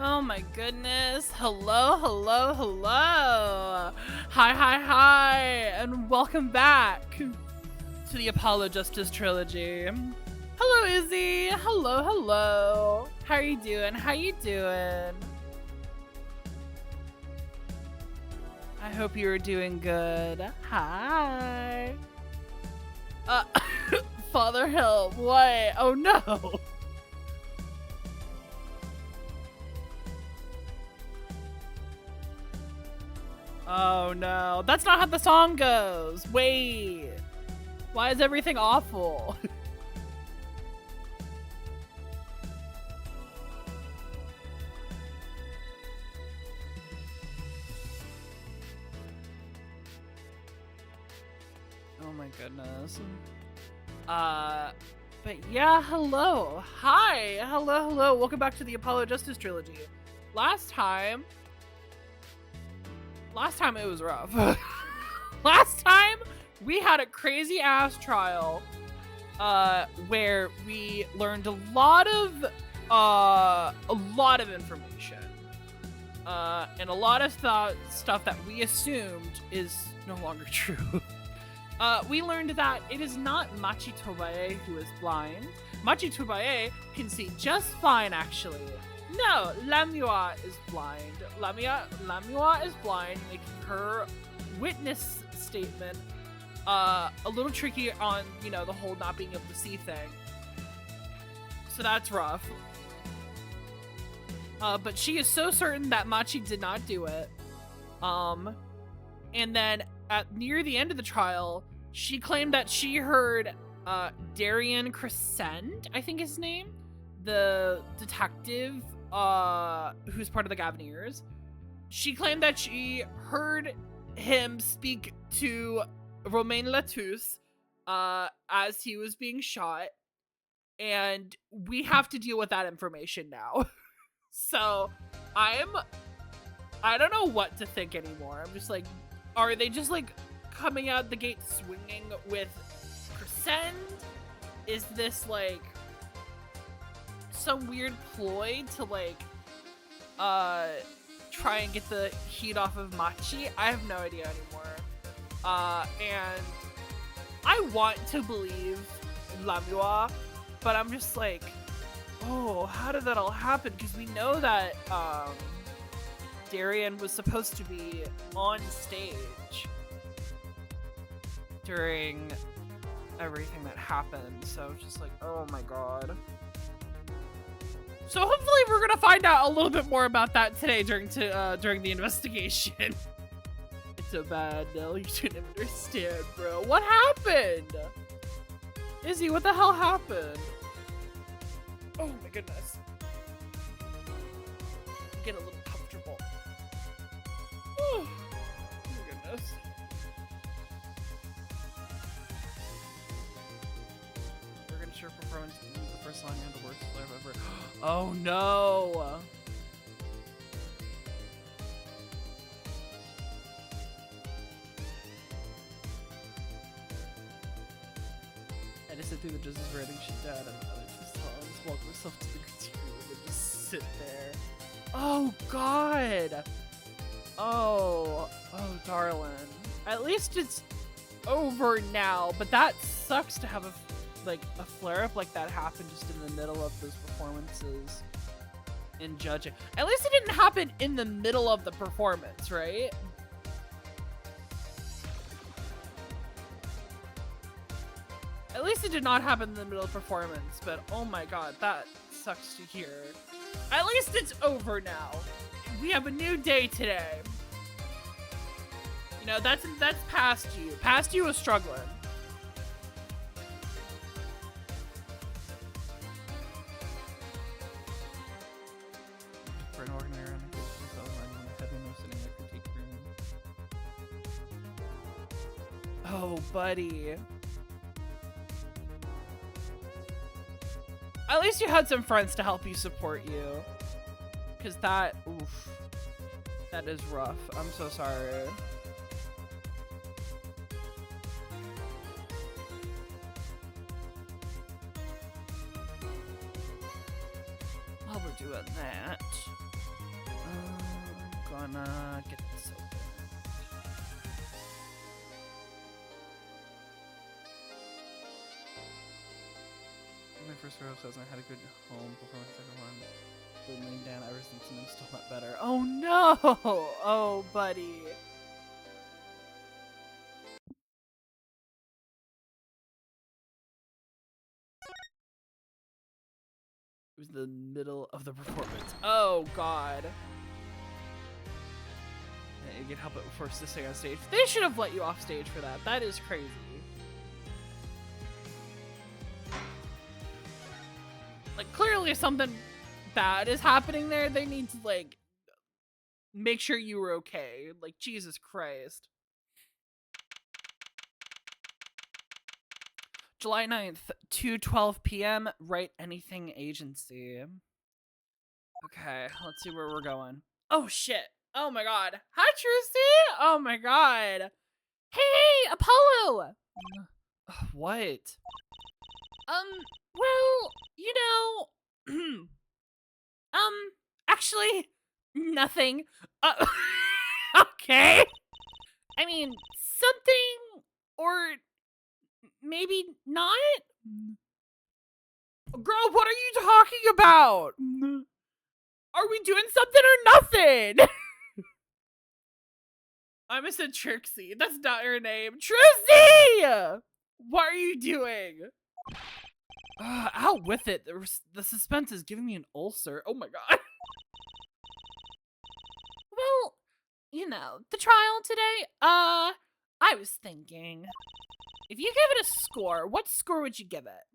Oh my goodness. Hello, hello, hello. Hi, and welcome back to the Apollo Justice Trilogy. Hello, Izzy. Hello. How are you doing? How you doing? I hope you're doing good. Hi. Father help. What? Oh no. Oh no, that's not how the song goes. Wait, why is everything awful? Oh my goodness. But yeah, hello. Hi, hello. Welcome back to the Apollo Justice Trilogy. Last time it was rough. Last time we had a crazy ass trial where we learned a lot of information and a lot of stuff that we assumed is no longer true. We learned that it is not Machi Tobae who is blind. Machi Tobae can see just fine, actually. No, LAMIRIOR is blind. LAMIRIOR is blind, making her witness statement a little tricky on, you know, the whole not being able to see thing. So that's rough. But she is so certain that Machi did not do it. And then near the end of the trial, she claimed that she heard Darian Crescent, I think his name, the detective who's part of the Gaviniers. She claimed that she heard him speak to Romain Latouche as he was being shot, and we have to deal with that information now. So I don't know what to think anymore. I'm just like, are they just like coming out the gate swinging with Crescent? Is this like some weird ploy to like try and get the heat off of Machi? I have no idea anymore. And I want to believe LAMIRIOR, but I'm just like, oh, how did that all happen? Because we know that Darian was supposed to be on stage during everything that happened, so just like, oh my god. So hopefully we're gonna find out a little bit more about that today during the investigation. It's so bad, Nell. You shouldn't understand, bro. What happened? Izzy, what the hell happened? Oh my goodness. Get a little comfortable. Oh my goodness. We're gonna share performance the first line and the worst flare ever. Oh no! I just sit through the justice writing shit down and the other two songs, walk myself to the critique room and just sit there. Oh god! Oh darling. At least it's over now, but that sucks to have a flare-up like that happen just in the middle of those performances and judging. At least it didn't happen in the middle of the performance, right? At least it did not happen in the middle of performance, but oh my god, that sucks to hear. At least it's over now. We have a new day today. You know, that's past you. Past you was struggling. Oh, buddy. At least you had some friends to help you support you. Because that, oof, that is rough. I'm so sorry. While we're doing that, gonna get this open. My first row says I had a good home before my second one. But laying down ever since and I'm still not better. Oh no! Oh, buddy. It was the middle of the performance. Oh god. Yeah, you can help it forced to stay on stage. They should have let you off stage for that. That is crazy. Like, clearly something bad is happening there. They need to, like, make sure you were okay. Like, Jesus Christ. July 9th, 2:12 p.m. Write Anything Agency. Okay, let's see where we're going. Oh, shit. Oh, my God. Hi, Trusty. Oh, my God. Hey, Apollo. What? Well, you know, actually, nothing. Okay. I mean, something, or maybe not? Girl, what are you talking about? Are we doing something or nothing? I almost said Trixie. That's not her name. Trixie! What are you doing? Out with it. The suspense is giving me an ulcer. Oh my god. Well, you know, the trial today, I was thinking, if you give it a score, what score would you give it?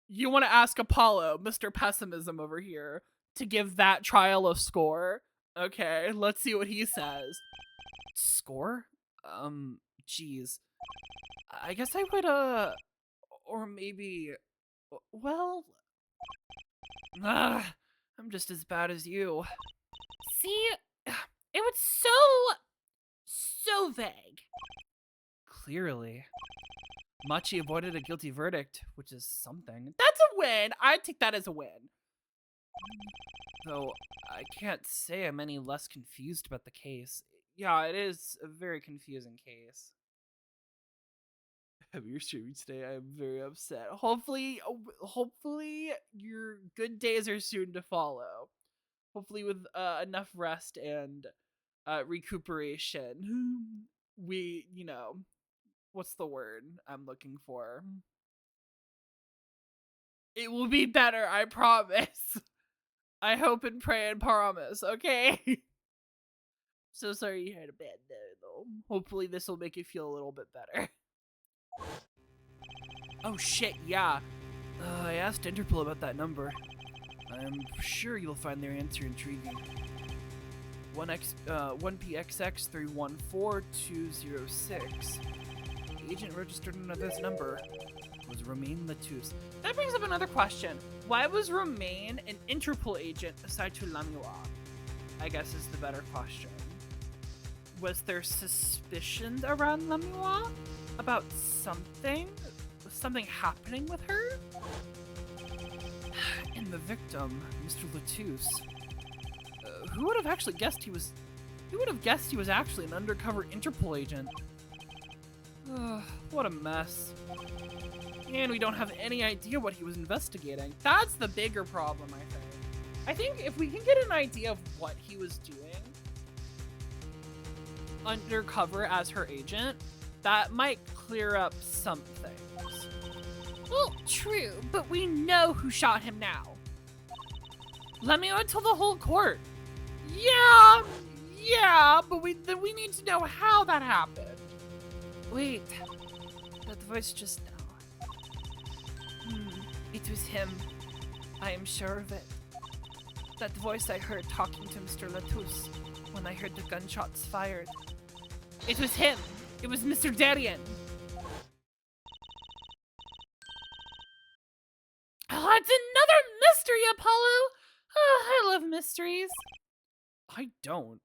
You want to ask Apollo, Mr. Pessimism over here, to give that trial a score? Okay, let's see what he says. Score? Geez. I guess I would, or maybe, well, I'm just as bad as you. See, it was so vague. Clearly. Machi avoided a guilty verdict, which is something. That's a win! I'd take that as a win. Though, I can't say I'm any less confused about the case. Yeah, it is a very confusing case. Have your streaming today? I'm very upset. Hopefully your good days are soon to follow. Hopefully with enough rest and recuperation. We, you know, what's the word I'm looking for? It will be better, I promise. I hope and pray and promise, okay? So sorry you had a bad day, though. Hopefully this will make you feel a little bit better. Oh shit, yeah. I asked Interpol about that number. I'm sure you'll find their answer intriguing. 1PXX314206. The agent registered under this number was Romain Latouche. That brings up another question. Why was Romain an Interpol agent aside to LAMIRIOR? I guess is the better question. Was there suspicion around LAMIRIOR about something? Was something happening with her? And the victim, Mr. Latouche. Who would have actually guessed he was... Who would have guessed he was actually an undercover Interpol agent? What a mess. And we don't have any idea what he was investigating. That's the bigger problem, I think. I think if we can get an idea of what he was doing undercover as her agent, that might clear up some things. Well, true, but we know who shot him now. Let me tell the whole court. Yeah, but we need to know how that happened. Wait, that voice just now. It was him. I am sure of it. That voice I heard talking to Mr. Latouche when I heard the gunshots fired. It was him. It was Mr. Darien. Oh, it's another mystery, Apollo. Oh, I love mysteries. I don't.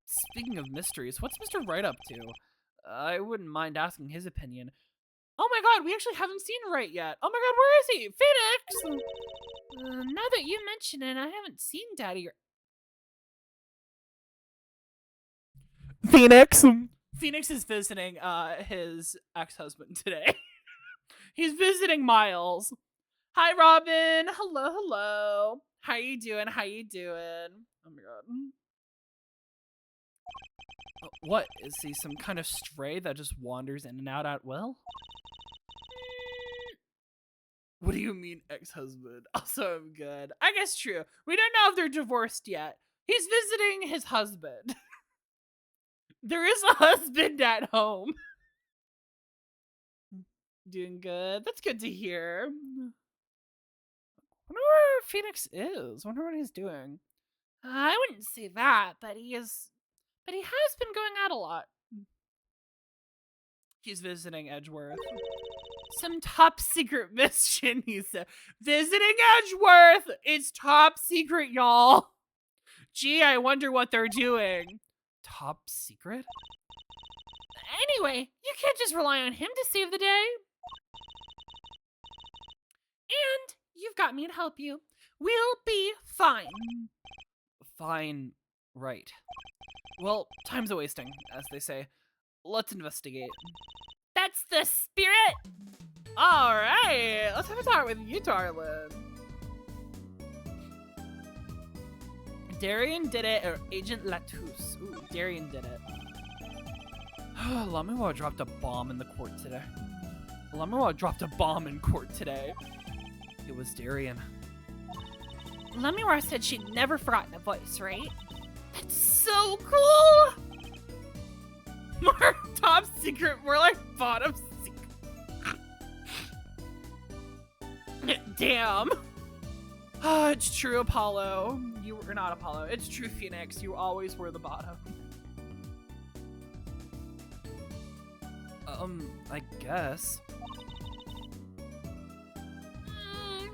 Speaking of mysteries, what's Mr. Wright up to? I wouldn't mind asking his opinion. Oh my god, we actually haven't seen Wright yet. Oh my god, where is he? Phoenix! Now that you mention it, I haven't seen Daddy. Phoenix. Phoenix is visiting his ex-husband today. He's visiting Miles. Hi, Robin. Hello, hello. How you doing? How you doing? Oh my god. What? Is he some kind of stray that just wanders in and out at will? What do you mean, ex-husband? Also, I'm good. I guess true. We don't know if they're divorced yet. He's visiting his husband. There is a husband at home. Doing good. That's good to hear. Wonder where Phoenix is. Wonder what he's doing. I wouldn't say that, but he has been going out a lot. He's visiting Edgeworth. Some top secret mission, he said. Visiting Edgeworth! It's top secret, y'all. Gee, I wonder what they're doing. Top secret? Anyway, you can't just rely on him to save the day. And you've got me to help you. We'll be fine. Fine, right. Well, time's a-wasting, as they say. Let's investigate. That's the spirit! Alright, let's have a talk with you, darling. Darian did it, or Agent Latouche. Ooh, Darian did it. LAMIRIOR dropped a bomb in the court today. LAMIRIOR dropped a bomb in court today. It was Darian. LAMIRIOR said she'd never forgotten a voice, right? That's so cool! More top secret, more like bottom secret. Damn. It's true, Apollo. You were not Apollo. It's true, Phoenix. You always were the bottom. I guess.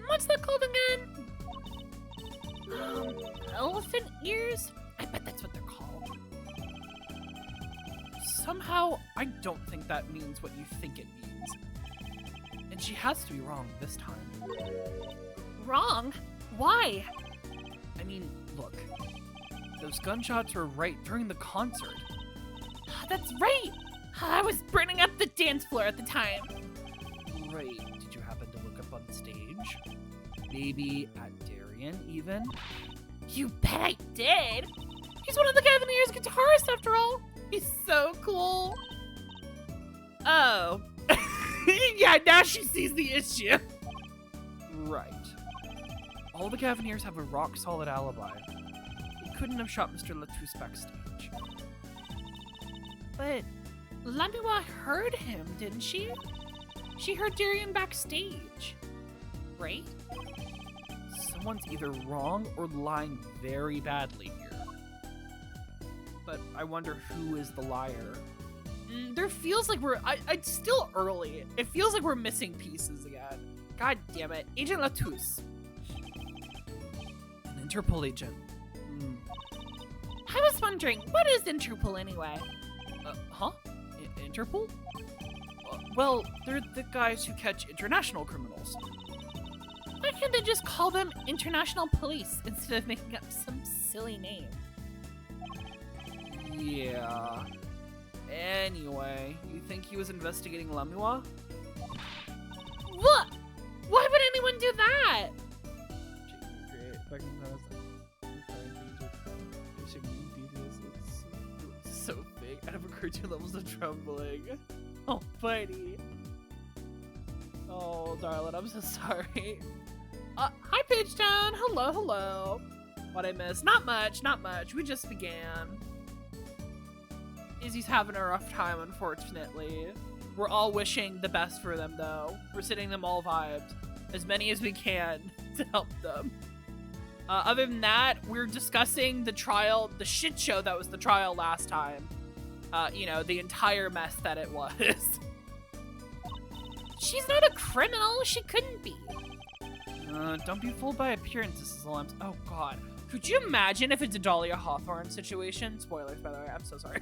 What's that called again? Elephant ears? I bet that's what they're called. Somehow, I don't think that means what you think it means. And she has to be wrong this time. Wrong? Why? I mean, look. Those gunshots were right during the concert. That's right! I was burning up the dance floor at the time. Right. Did you happen to look up on stage? Maybe at Darian, even? You bet I did! He's one of the Cavaliers' guitarists, after all! He's so cool! Oh. Yeah, now she sees the issue. Right. All the Cavaliers have a rock-solid alibi. They couldn't have shot Mr. Latouche backstage. But LAMIRIOR heard him, didn't she? She heard Darian backstage. Right? Someone's either wrong or lying very badly here. But I wonder who is the liar. There feels like it's still early. It feels like we're missing pieces again. God damn it. Agent Latouche. An Interpol agent. I was wondering, what is Interpol anyway? Huh? Interpol? Well, they're the guys who catch international criminals. Why can't they just call them International Police instead of making up some silly name? Yeah. Anyway, you think he was investigating LAMIRIOR? What? Why would anyone do that? So big. I have occurred to levels of trembling. Oh, buddy. Oh, darling, I'm so sorry. Hi, Page Town. Hello, hello. What I missed? Not much, not much. We just began. Izzy's having a rough time, unfortunately. We're all wishing the best for them, though. We're sending them all vibes. As many as we can to help them. Other than that, we're discussing the trial, the shit show that was the trial last time. You know, the entire mess that it was. She's not a criminal. She couldn't be. Don't be fooled by appearances, Lamps. Oh, God. Could you imagine if it's a Dahlia Hawthorne situation? Spoilers, by the way. I'm so sorry.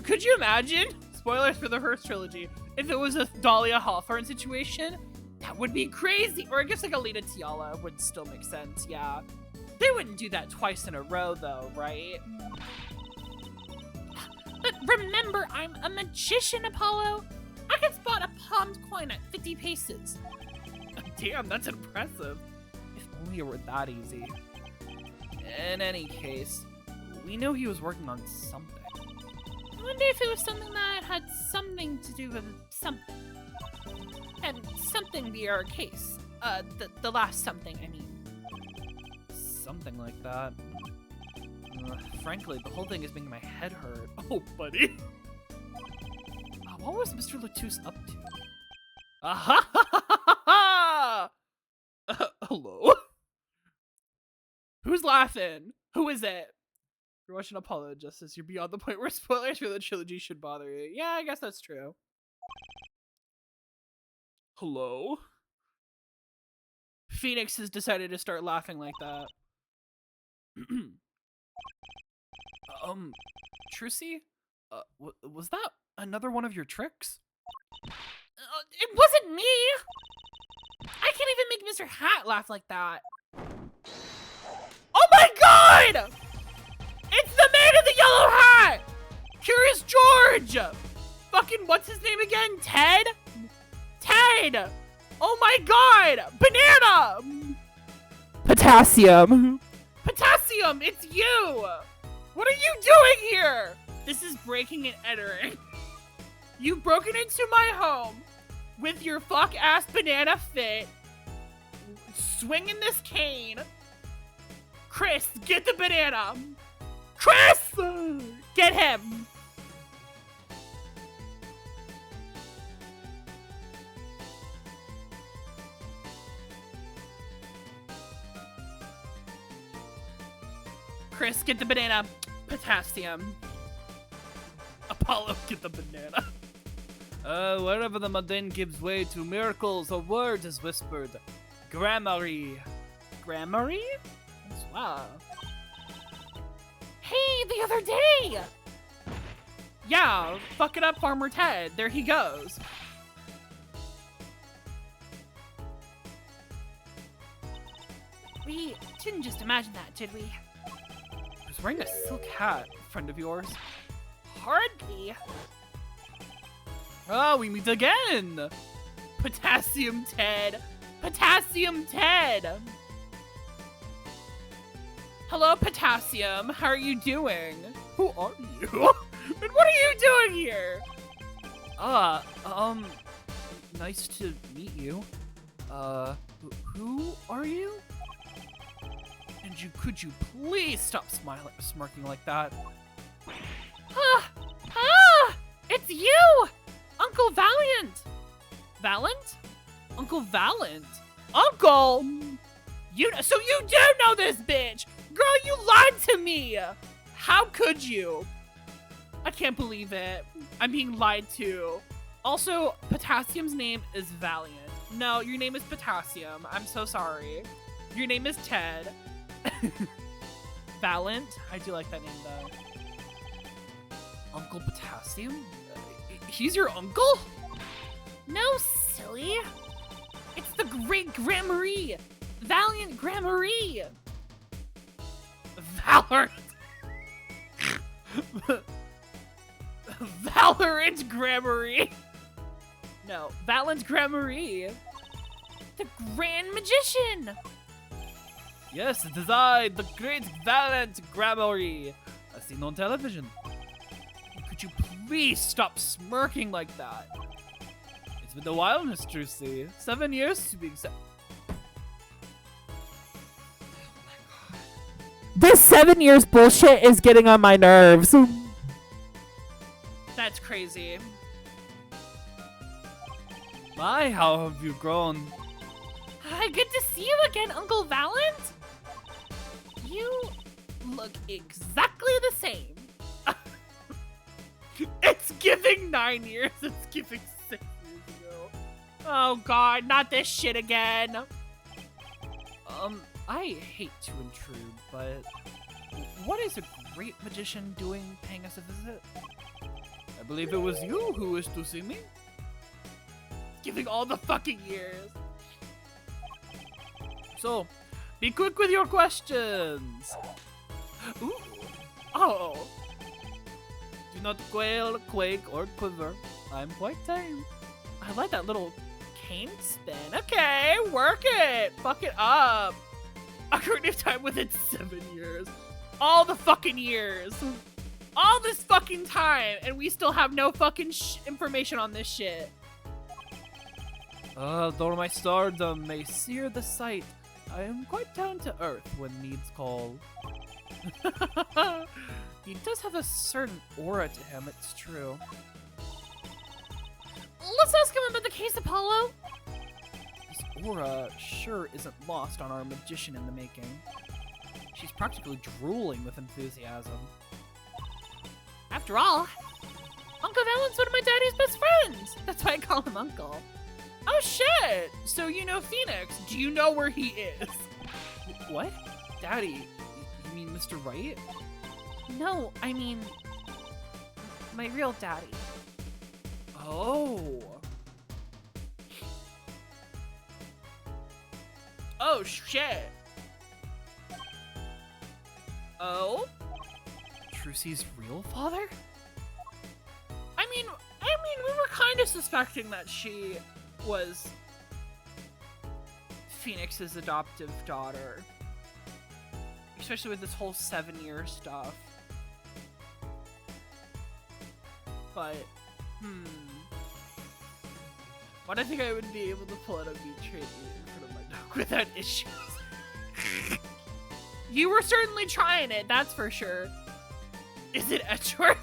Could you imagine? Spoilers for the first trilogy. If it was a Dahlia Hawthorne situation, that would be crazy. Or I guess like Alita Tiala would still make sense, yeah. They wouldn't do that twice in a row, though, right? Remember, I'm a magician, Apollo. I can spot a palmed coin at 50 paces. Damn, that's impressive. If only it were that easy. In any case, we know he was working on something. I wonder if it was something that had something to do with something. And something be our case. The last something, I mean. Something like that. Frankly, the whole thing is making my head hurt. Oh, buddy. What was Mr. Latouche up to? Aha! Hello? Who's laughing? Who is it? You're watching Apollo Justice. You're beyond the point where spoilers for the trilogy should bother you. Yeah, I guess that's true. Hello? Phoenix has decided to start laughing like that. Trucy? Was that another one of your tricks? It wasn't me! I can't even make Mr. Hat laugh like that. Oh my god! It's the man in the yellow hat! Curious George! Fucking, what's his name again? Ted? Ted! Oh my god! Banana! Potassium! Potassium, it's you! What are you doing here? This is breaking and entering. You've broken into my home with your fuck-ass banana fit, swinging this cane. Chris, get the banana. Chris! Get him. Chris, get the banana. Potassium. Apollo, get the banana. Wherever the mundane gives way to miracles, a word is whispered. Gramarye. Gramarye? Wow. Hey, the other day! Yeah, fuck it up, Farmer Ted. There he goes. We didn't just imagine that, did we? He was wearing a silk hat, friend of yours. Hardly. Oh, we meet again! Potassium Ted! Potassium Ted! Hello, Potassium. How are you doing? Who are you? And what are you doing here? Nice to meet you. Who are you? And could you please stop smirking like that? It's you! Uncle Valiant! Valiant? Uncle Valiant? Uncle! So you do know this bitch! Girl, you lied to me! How could you? I can't believe it. I'm being lied to. Also, Potassium's name is Valiant. No, your name is Potassium. I'm so sorry. Your name is Ted. Valiant? I do like that name, though. Uncle Potassium? He's your uncle? No, silly. It's the great Gramarye. Valiant Gramarye. Valorant. Valorant Gramarye. No, Valiant Gramarye. The Grand Magician. Yes, it is I, the great Valiant Gramarye. As seen on television. Could you please stop smirking like that? It's been a while, Miss Trucy. 7 years to be exact. This 7 years bullshit is getting on my nerves. That's crazy. My, how have you grown? Hi, good to see you again, Uncle Valiant. You look exactly the same. It's giving 9 years. It's giving 6 years ago. Oh god, not this shit again. I hate to intrude, but what is a great magician doing paying us a visit? I believe it was you who wished to see me. Giving all the fucking years. So, be quick with your questions. Ooh. Oh. Do not quail, quake, or quiver. I'm quite tame. I like that little cane spin. Okay, work it. Fuck it up. A creative time within 7 years. All the fucking years. All this fucking time, and we still have no fucking information on this shit. Though my stardom may sear the sight, I am quite down to earth when needs call. He does have a certain aura to him, it's true. Let's ask him about the case, Apollo. His aura sure isn't lost on our magician in the making. She's practically drooling with enthusiasm. After all, Uncle Valen's one of my daddy's best friends. That's why I call him Uncle. Oh shit! So you know Phoenix. Do you know where he is? What? Daddy? You mean Mr. Wright? No, I mean my real daddy. Oh. Oh shit. Oh? Trucy's real father? I mean, we were kind of suspecting that she was Phoenix's adoptive daughter. Especially with this whole 7-year stuff. But, why do I think I would be able to pull out a meat tray in front of my dog without issues? You were certainly trying it, that's for sure. Is it Edgeworth?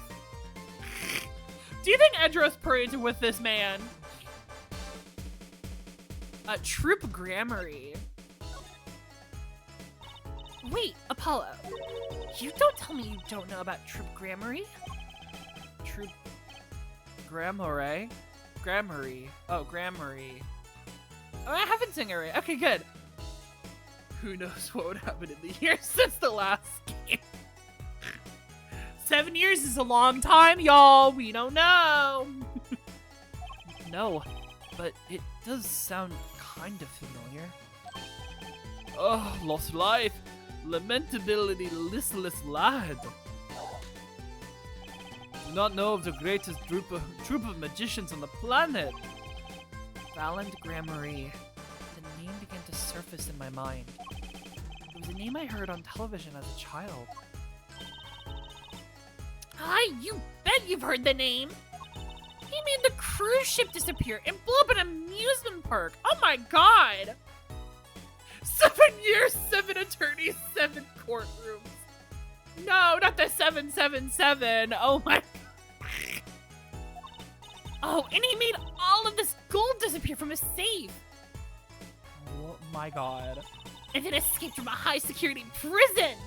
Do you think Edgeworth parades with this man? Troop Grammary. Wait, Apollo. You don't tell me you don't know about Troop Grammary? Troop Grammary? Grammary. Oh, Grammary. Oh, I haven't seen it right. Okay, good. Who knows what would happen in the years since the last game. 7 years is a long time, y'all. We don't know. No, but it does sound kind of familiar. Oh, lost life. Lamentability, listless lad. Do not know of the greatest troop of magicians on the planet. Valand Grammary. The name began to surface in my mind. It was a name I heard on television as a child. Hi, you bet you've heard the name. He made the cruise ship disappear and blew up an amusement park. Oh my god. 7 years, 7 attorneys, 7 courtrooms. No, not the 777. Oh my. Oh, and he made all of this gold disappear from a safe. Oh my god. And then escaped from a high security prison.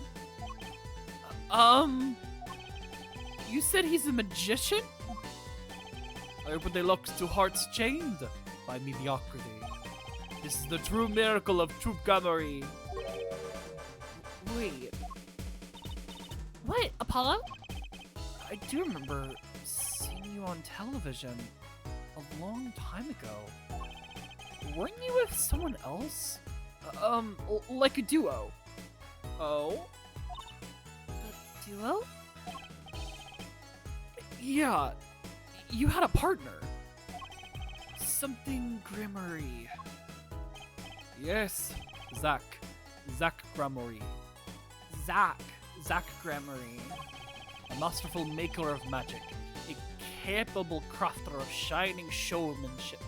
You said he's a magician? I open the locks to hearts chained by mediocrity. This is the true miracle of Troop Grammary. Wait. What, Apollo? I do remember seeing you on television a long time ago. Weren't you with someone else? Like a duo. Oh? A duo? Yeah, you had a partner. Something Grammary. Yes, Zach Grammary. Zach Grammary. A masterful maker of magic. A capable crafter of shining showmanship.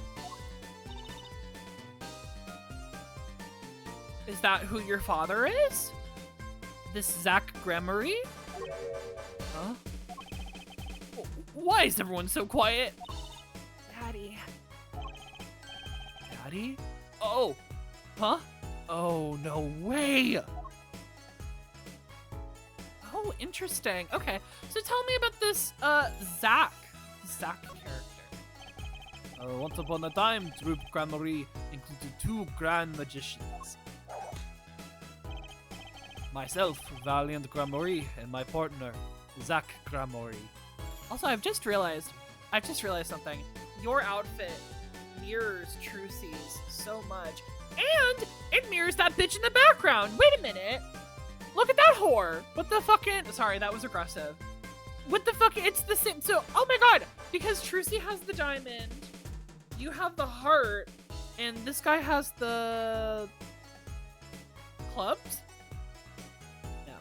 Is that who your father is? This Zach Grammary? Huh? Why is everyone so quiet? Daddy. Daddy? Oh. Huh? Oh, no way. Oh, interesting. Okay, so tell me about this, Zach character. Once upon a time, Troop Grammary included 2 grand magicians. Myself, Valiant Grammary, and my partner, Zach Grammary. Also, I've just realized something. Your outfit mirrors Trucy's so much. And it mirrors that bitch in the background. Wait a minute. Look at that whore. What the fucking... Sorry, that was aggressive. What the fuck? It's the same. So, oh my god, because Trucy has the diamond, you have the heart, and this guy has the clubs? No.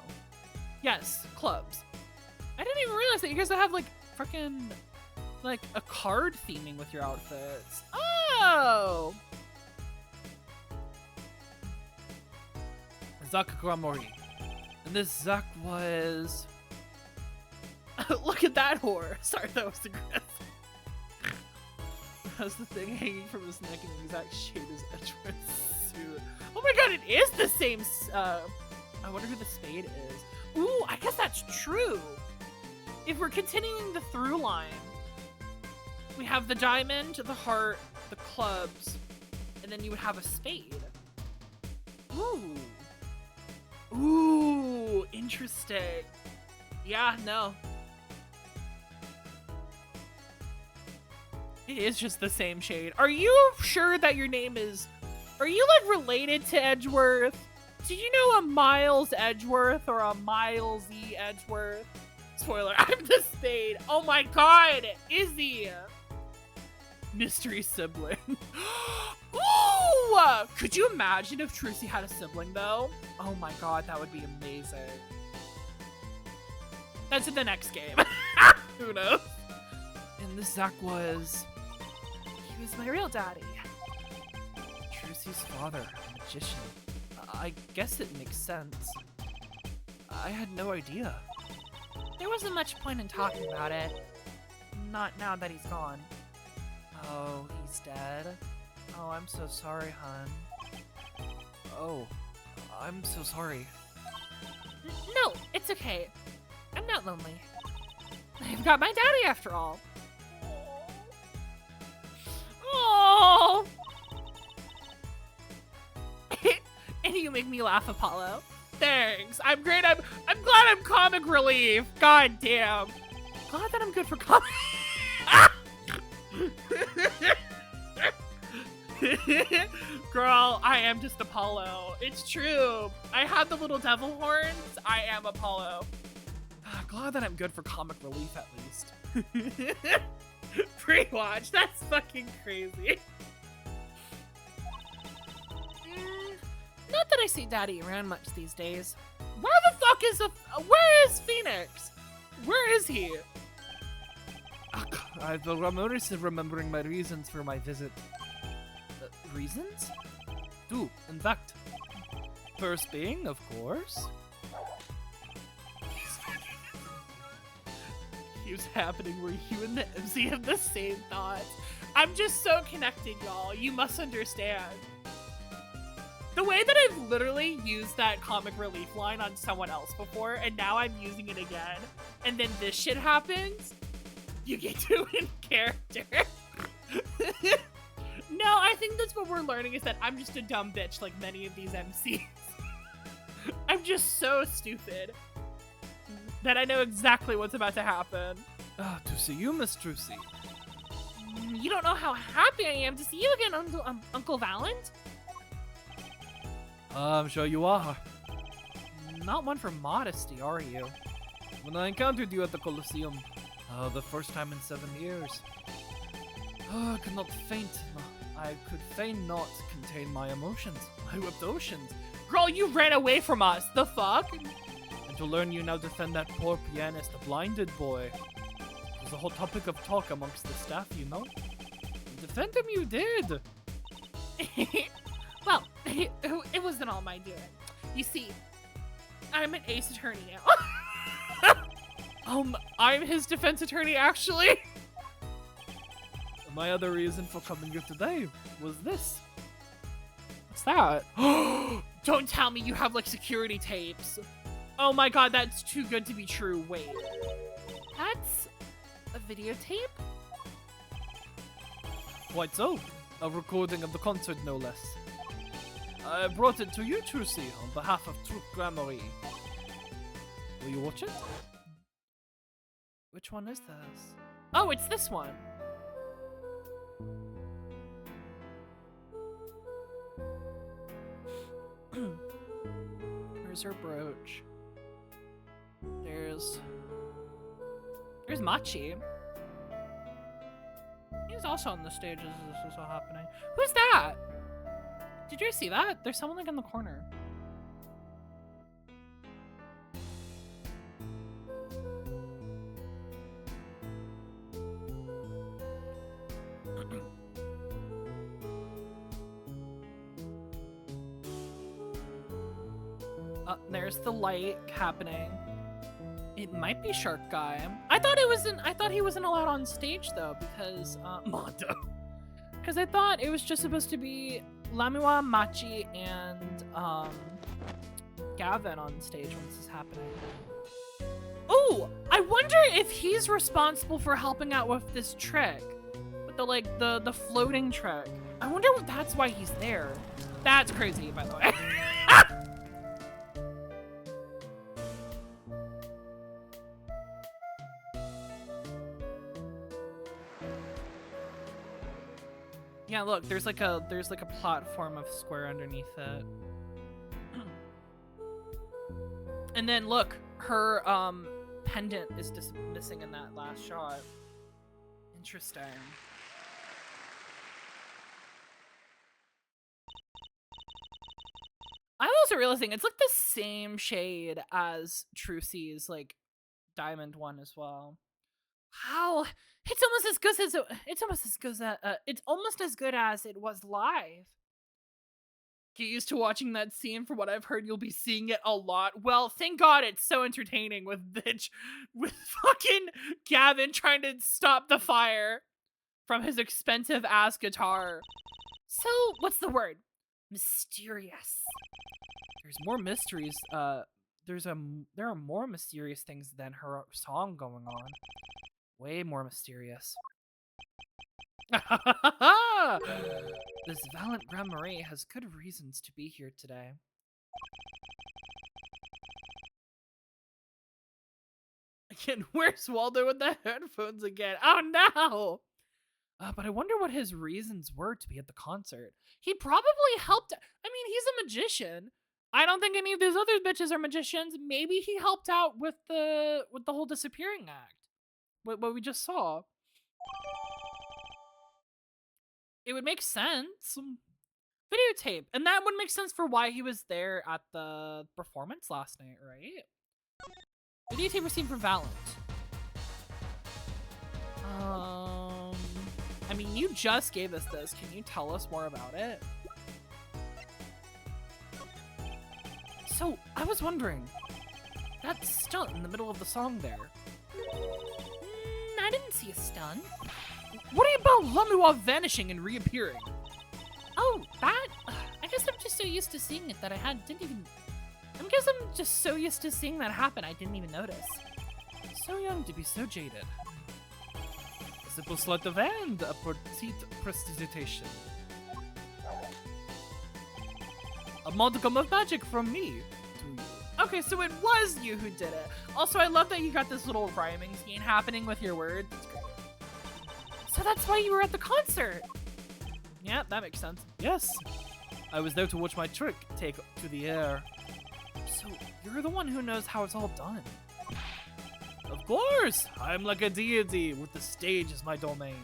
Yes, clubs. I didn't even realize that you guys have like freaking like a card theming with your outfits. Oh! Zak Gramori. And this Zak was... Look at that whore. Sorry, that was aggressive. Has the thing hanging from his neck in the exact shade as Edgeworth's suit. Oh my god, it is the same. I wonder who the spade is. Ooh, I guess that's true. If we're continuing the through line, we have the diamond, the heart, the clubs, and then you would have a spade. Ooh. Ooh, interesting. Yeah, no. It is just the same shade. Are you sure that your name is... Are you, like, related to Edgeworth? Did you know a Miles Edgeworth or a Milesy Edgeworth? Spoiler, I'm the spade. Oh my god, Izzy! Mystery sibling. Ooh! Could you imagine if Trucy had a sibling, though? Oh my god, that would be amazing. That's in the next game. Who knows? And this Zach was... He was my real daddy. Trucy's father, a magician. I guess it makes sense. I had no idea. There wasn't much point in talking about it. Not now that he's gone. Oh, he's dead? Oh, I'm so sorry, hon. Oh, I'm so sorry. No, it's okay. I'm not lonely. I've got my daddy after all. Oh! And you make me laugh, Apollo. Thanks. I'm great. I'm glad I'm comic relief. God damn. Glad that I'm good for comic. Girl, I am just Apollo. It's true. I had the little devil horns. I am Apollo. Glad that I'm good for comic relief at least. Pre-watch. That's fucking crazy. Not that I see Daddy around much these days. Where the fuck is where is Phoenix? Where is he? The Ramoris is remembering my reasons for my visit. Reasons? Two, in fact. First being, of course. Keeps happening where you and the MC have the same thoughts. I'm just so connected, y'all. You must understand. The way that I've literally used that comic relief line on someone else before, and now I'm using it again, and then this shit happens, you get to in character. No, I think that's what we're learning is that I'm just a dumb bitch like many of these MCs. I'm just so stupid that I know exactly what's about to happen. To see you, Miss Trucy. You don't know how happy I am to see you again, Uncle Valent. I'm sure you are. Not one for modesty, are you? When I encountered you at the Colosseum, the first time in 7 years, I could not faint. I could fain not contain my emotions. I wept oceans. Girl, you ran away from us. The fuck? And to learn you now defend that poor pianist, the blinded boy. It was the whole topic of talk amongst the staff, you know? Defend him you did. Well, it wasn't all my doing. You see, I'm an ace attorney now. I'm his defense attorney, actually. My other reason for coming here today was this. What's that? Don't tell me you have, like, security tapes. Oh my god, that's too good to be true. Wait. That's a videotape? Quite so. A recording of the concert, no less. I brought it to you, Trucy, on behalf of Troop Grammary. Will you watch it? Which one is this? Oh, it's this one. Here's her brooch. There's There's Machi. He's also on the stage as this is all happening. Who's that? Did you see that? There's someone like in the corner. There's the light happening. It might be Shark Guy. I thought he wasn't allowed on stage though, because Mondo. Because I thought it was just supposed to be LAMIRIOR, Machi, and Gavin on stage when this is happening. Oh, I wonder if he's responsible for helping out with this trick. With the floating trick. I wonder if that's why he's there. That's crazy, by the way. Yeah, look, there's like a platform of square underneath it. And then look, her pendant is just missing in that last shot. Interesting. I'm also realizing it's like the same shade as Trucy's like diamond one as well. How it's almost as good as it's almost as good as it was live. Get used to watching that scene. From what I've heard, you'll be seeing it a lot. Well, thank God it's so entertaining with fucking Gavin trying to stop the fire from his expensive ass guitar. So, what's the word? Mysterious. There's more mysteries. There are more mysterious things than her song going on. Way more mysterious. This valiant Grand Marie has good reasons to be here today. Again, where's Waldo with the headphones again? Oh no! But I wonder what his reasons were to be at the concert. He probably helped. I mean, he's a magician. I don't think any of these other bitches are magicians. Maybe he helped out with the whole disappearing act. What we just saw. It would make sense. Videotape. And that would make sense for why he was there at the performance last night, right? Videotape received for Valent. I mean, you just gave us this. Can you tell us more about it? So, I was wondering, that stunt in the middle of the song there. I didn't see a stunt. What about LAMIRIOR vanishing and reappearing? Oh, that? I guess I'm just so used to seeing it that I guess I'm just so used to seeing that happen I didn't even notice. So young to be so jaded. A simple sleight of hand, a petite prestidigitation. A modicum of magic from me to you. Okay, so it was you who did it. Also, I love that you got this little rhyming scheme happening with your words. It's great. So that's why you were at the concert. Yeah, that makes sense. Yes. I was there to watch my trick take to the air. So you're the one who knows how it's all done. Of course. I'm like a deity with the stage as my domain.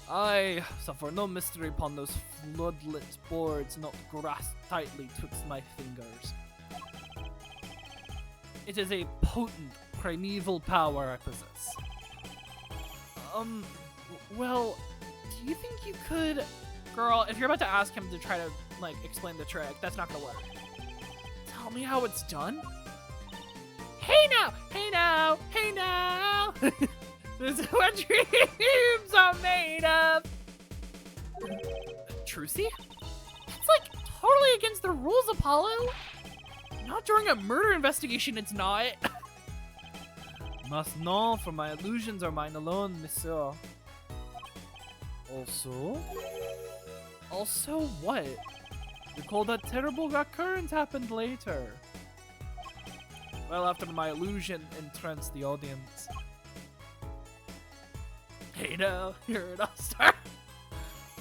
I suffer no mystery upon those floodlit boards not grasped tightly twixt my fingers. It is a potent, primeval power I possess. Well, do you think you could... Girl, if you're about to ask him to try to, like, explain the trick, that's not gonna work. Tell me how it's done? Hey now! Hey now! Hey now! This is what dreams are made of! Trucy? That's like totally against the rules, Apollo! Not during a murder investigation, it's not! Must know, for my illusions are mine alone, monsieur. Also? Also what? Recall that terrible occurrence happened later. Well, after my illusion entranced the audience. Hey now, you're an all-star.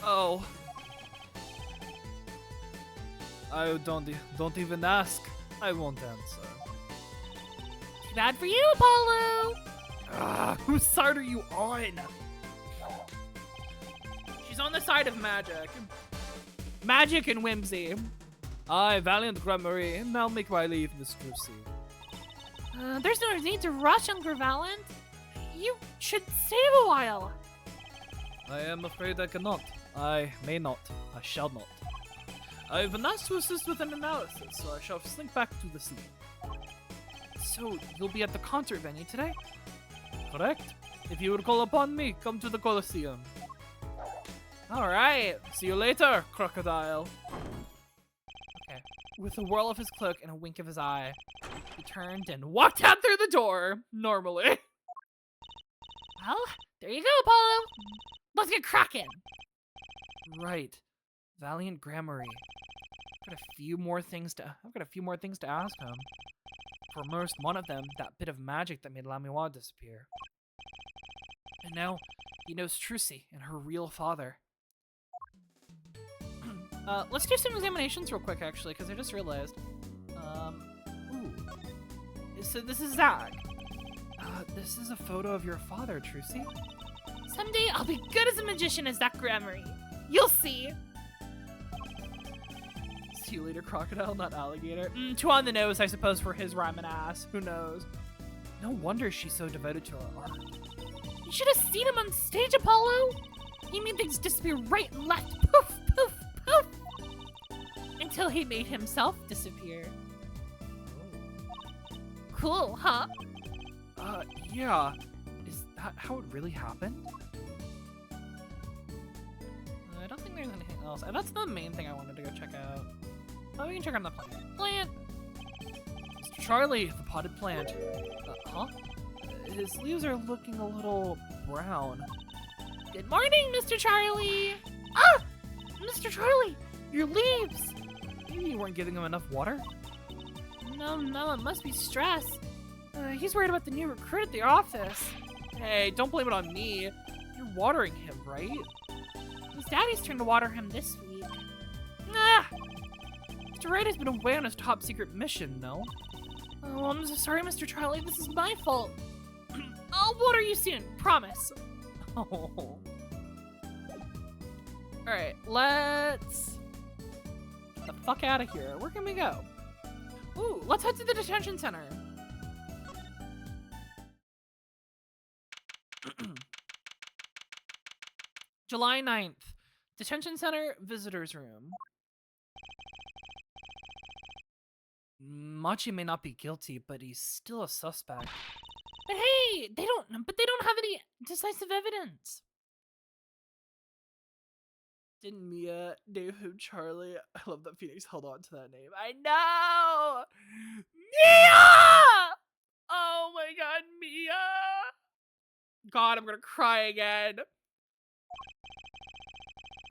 Oh. I don't even ask. I won't answer. Too bad for you, Apollo. Whose side are you on? She's on the side of magic. Magic and whimsy. I, valiant Grandmarie, now make my leave, Miss Lucy. There's no need to rush, Uncle Valiant. You should save a while. I am afraid I cannot. I may not. I shall not. I've been asked to assist with an analysis, so I shall slink back to the sea. So, you'll be at the concert venue today? Correct. If you would call upon me, come to the Colosseum. Alright, see you later, crocodile. Okay. With a whirl of his cloak and a wink of his eye, he turned and walked out through the door, normally. Well, there you go, Apollo. Let's get cracking. Right. Valiant Grandmarie. I've got a few more things to ask him. Foremost, one of them, that bit of magic that made LAMIRIOR disappear. And now, he knows Trilogy and her real father. Let's do some examinations real quick, actually, because I just realized. Ooh. So this is Zach. This is a photo of your father, Trilogy. Someday I'll be good as a magician as Zach Grandmarie. You'll see. See you later, crocodile, not alligator. Too on the nose, I suppose, for his rhyming ass. Who knows? No wonder she's so devoted to her art. You should have seen him on stage, Apollo. He made things disappear right and left. Poof, poof, poof. Until he made himself disappear. Oh. Cool, huh? Yeah. Is that how it really happened? I don't think there's anything else. That's the main thing I wanted to go check out. Oh, we can check on the plant. Plant! Mr. Charlie, the potted plant. Huh? His leaves are looking a little brown. Good morning, Mr. Charlie! Ah! Mr. Charlie, your leaves! Maybe you weren't giving him enough water? No, it must be stress. He's worried about the new recruit at the office. Hey, don't blame it on me. You're watering him, right? His daddy's turn to water him this week. Ah! Mr. Wright has been away on his top secret mission, no? Oh, I'm so sorry, Mr. Charlie. This is my fault. I'll water you soon, promise. Oh. Alright, let's get the fuck out of here. Where can we go? Ooh, let's head to the detention center. July 9th. Detention center, visitors room. Machi may not be guilty, but he's still a suspect. But hey, they don't have any decisive evidence. Didn't Mia know who Charlie? I love that Phoenix held on to that name. I know! Mia! Oh my god, Mia! God, I'm gonna cry again.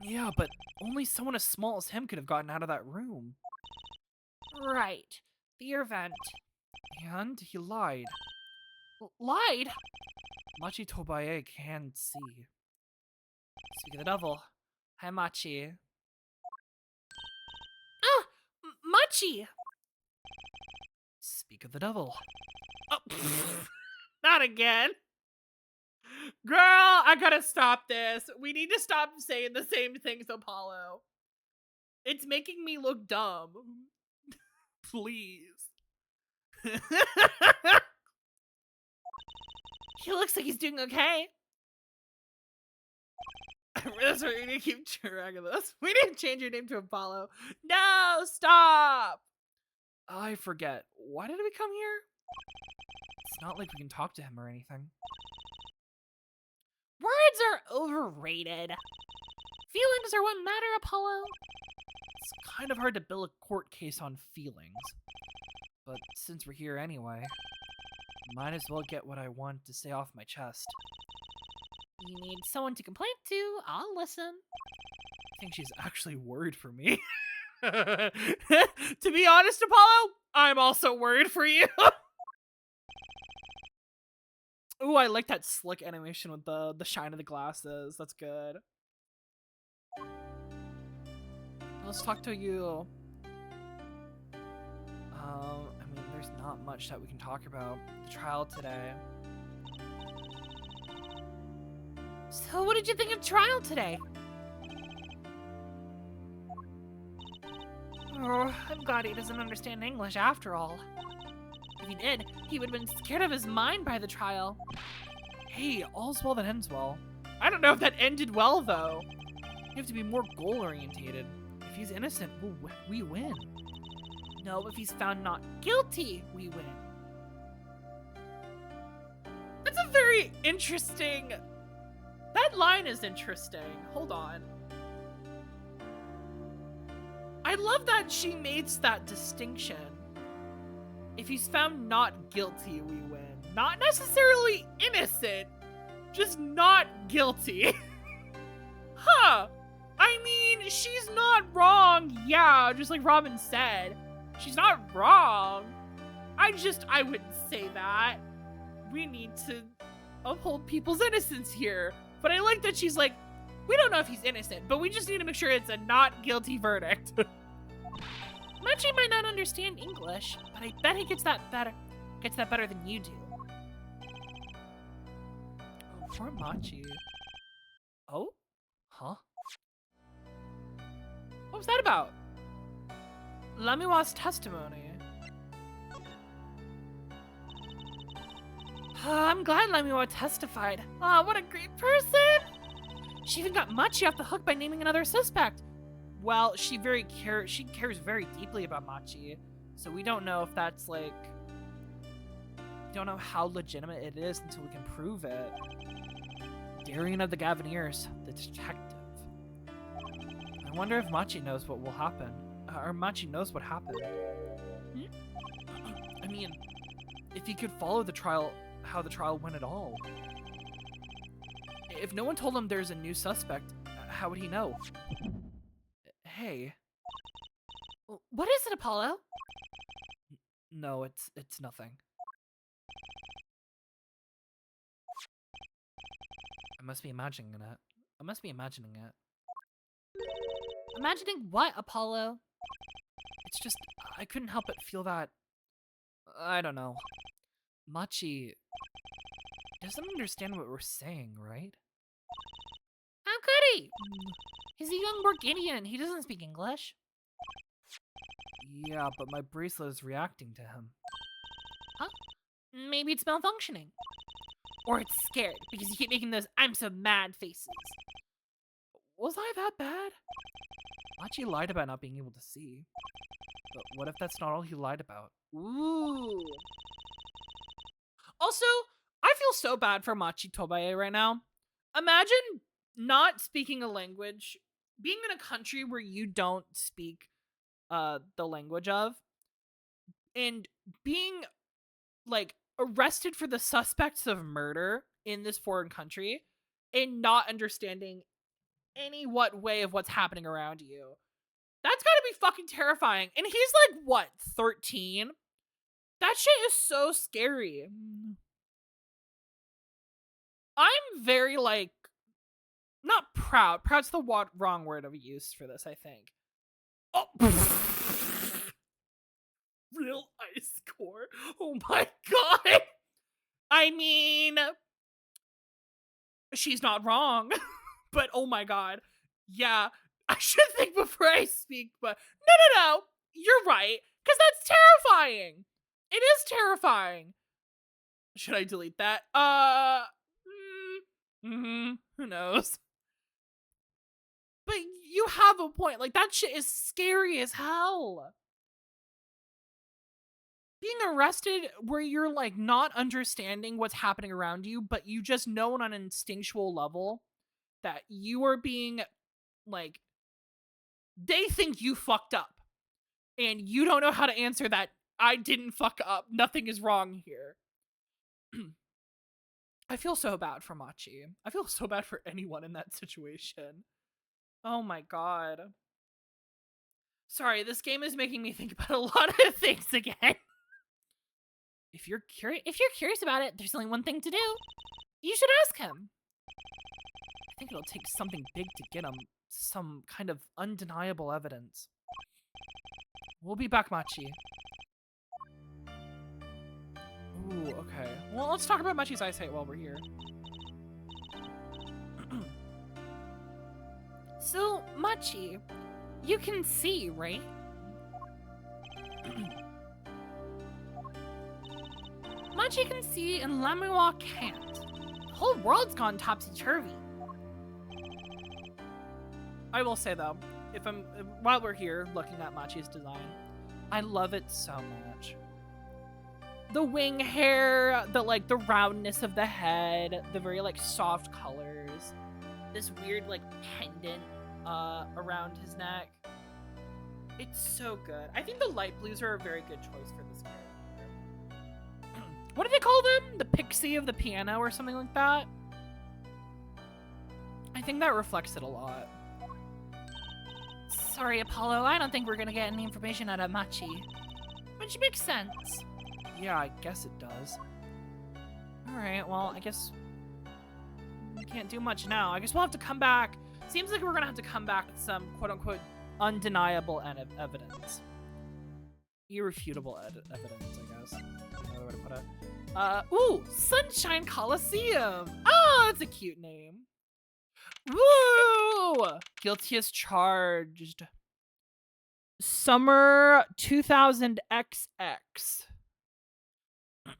Yeah, but only someone as small as him could have gotten out of that room. Right. Fear vent. And he lied. Lied? Machi Tobae can't see. Speak of the devil. Hi, Machi. Ah! Machi! Speak of the devil. Oh, not again. Girl, I gotta stop this. We need to stop saying the same things, Apollo. It's making me look dumb. Please. He looks like he's doing okay. That's right, we need to keep track of this. We need to change your name to Apollo. No, stop! I forget. Why did we come here? It's not like we can talk to him or anything. Words are overrated. Feelings are what matter, Apollo. It's kind of hard to build a court case on feelings. But since we're here anyway, might as well get what I want to say off my chest. You need someone to complain to, I'll listen. I think she's actually worried for me. To be honest, Apollo, I'm also worried for you. Ooh, I like that slick animation with the shine of the glasses. That's good. Let's talk to you. I mean, there's not much that we can talk about the trial today. So what did you think of trial today? Oh, I'm glad he doesn't understand English after all. If he did, he would have been scared of his mind by the trial. Hey, all's well that ends well. I don't know if that ended well, though. You have to be more goal-orientated. If he's innocent, we win. No, if he's found not guilty, we win. That's a very interesting... That line is interesting. Hold on. I love that she makes that distinction. If he's found not guilty, we win. Not necessarily innocent, just not guilty. Huh. I mean, she's not wrong. Yeah, just like Robin said. She's not wrong. I wouldn't say that. We need to uphold people's innocence here. But I like that she's like, we don't know if he's innocent, but we just need to make sure it's a not guilty verdict. Machi might not understand English, but I bet he gets that better than you do. Oh, poor Machi. Oh? Huh? What was that about? LAMIRIOR's testimony. I'm glad LAMIRIOR testified. What a great person! She even got Machi off the hook by naming another suspect. Well, she cares very deeply about Machi, so we don't know if that's like... We don't know how legitimate it is until we can prove it. Darian of the Gaviniers, the detective. I wonder if Machi knows what will happen. Or Machi knows what happened. I mean, if he could follow the trial, how the trial went at all. If no one told him there's a new suspect, how would he know? Hey. What is it, Apollo? No, it's nothing. I must be imagining it. Imagining what, Apollo? It's just, I couldn't help but feel that... I don't know. Machi doesn't understand what we're saying, right? How could he? He's a young Borginian. He doesn't speak English. Yeah, but my bracelet is reacting to him. Huh? Maybe it's malfunctioning. Or it's scared because you keep making those I'm so mad faces. Was I that bad? Machi lied about not being able to see. But what if that's not all he lied about? Ooh. Also, I feel so bad for Machi Tobae right now. Imagine not speaking a language, being in a country where you don't speak the language of, and being like arrested for the suspects of murder in this foreign country and not understanding any way of what's happening around you. That's gotta be fucking terrifying. And he's like, what, 13? That shit is so scary. I'm very, like, not proud. Proud's the wrong word of use for this, I think. Oh, real ice core. Oh my god. I mean, she's not wrong, but oh my god. Yeah, I should think before I speak, but no. You're right, because that's terrifying. It is terrifying. Should I delete that? Who knows? But you have a point. Like, that shit is scary as hell. Being arrested where you're, like, not understanding what's happening around you, but you just know on an instinctual level that you are being, like, they think you fucked up. And you don't know how to answer that. I didn't fuck up. Nothing is wrong here. I feel so bad for Machi. I feel so bad for anyone in that situation. Oh my god. Sorry, this game is making me think about a lot of things again. If you're curious about it, there's only one thing to do. You should ask him. I think it'll take something big to get him some kind of undeniable evidence. We'll be back, Machi. Ooh, okay. Well, let's talk about Machi's eyesight while we're here. So, Machi, you can see, right? Machi can see and LAMIRIOR can't. The whole world's gone topsy-turvy. I will say though, while we're here looking at Machi's design, I love it so much. The wing hair, the roundness of the head, the very soft colors, this weird pendant around his neck. It's so good. I think the light blues are a very good choice for this character. What do they call them? The pixie of the piano or something like that? I think that reflects it a lot. Sorry, Apollo, I don't think we're gonna get any information out of Machi. Which makes sense. Yeah, I guess it does. Alright, well, I guess we can't do much now. I guess we'll have to come back. Seems like we're gonna have to come back with some quote-unquote undeniable evidence. Irrefutable evidence, I guess. Another way to put it. Ooh! Sunshine Coliseum! Oh, that's a cute name. Woo! Guilty as charged. Summer 2000 XX.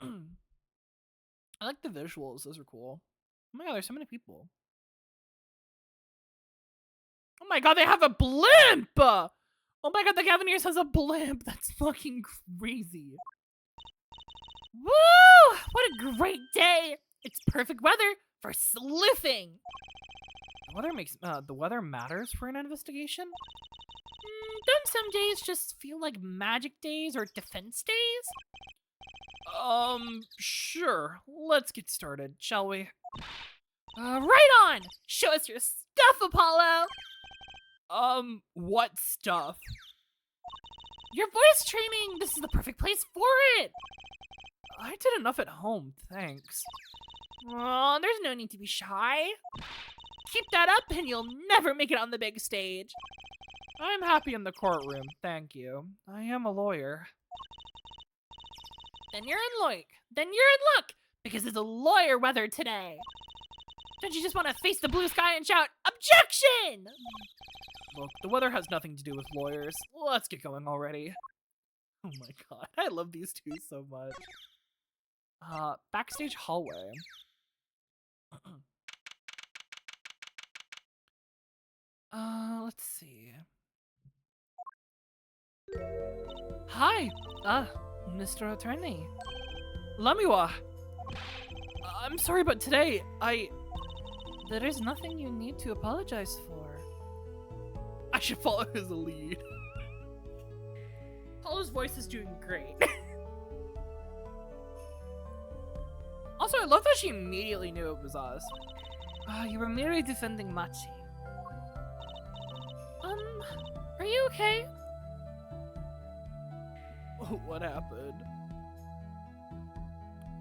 I like the visuals. Those are cool. Oh my god, there's so many people. Oh my god, they have a blimp! Oh my god, the Cavaliers has a blimp. That's fucking crazy. Woo! What a great day! It's perfect weather for sleuthing. The weather matters for an investigation? Don't some days just feel like magic days or defense days? Sure. Let's get started, shall we? Right on! Show us your stuff, Apollo! What stuff? Your voice training! This is the perfect place for it! I did enough at home, thanks. Oh, there's no need to be shy. Keep that up and you'll never make it on the big stage. I'm happy in the courtroom, thank you. I am a lawyer. Then you're in luck, because it's a lawyer weather today. Don't you just want to face the blue sky and shout, "Objection!" Look, the weather has nothing to do with lawyers. Let's get going already. Oh my god, I love these two so much. Backstage hallway. Let's see. Hi, Mr. Attorney. LAMIRIOR. I'm sorry, but today, there is nothing you need to apologize for. I should follow his lead. Paula's voice is doing great. Also, I love that she immediately knew it was us. You were merely defending Machi. Are you okay? What happened?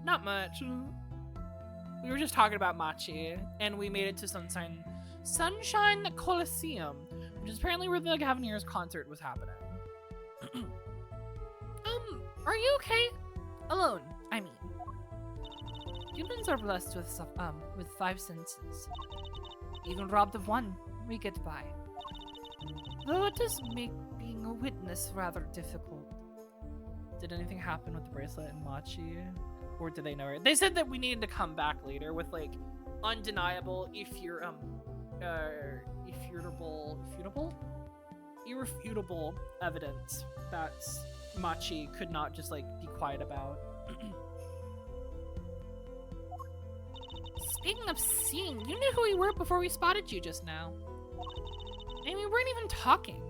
Not much. We were just talking about Machi, and we made it to Sunshine Coliseum, which is apparently where the Cavaliers concert was happening. Are you okay? Alone, I mean. Humans are blessed with 5 senses. Even robbed of one, we get by. Though it does make being a witness rather difficult. Did anything happen with the bracelet and Machi? Or did they know her? They said that we needed to come back later with undeniable, irrefutable evidence that Machi could not just be quiet about. Speaking of seeing, you knew who we were before we spotted you just now. And we weren't even talking.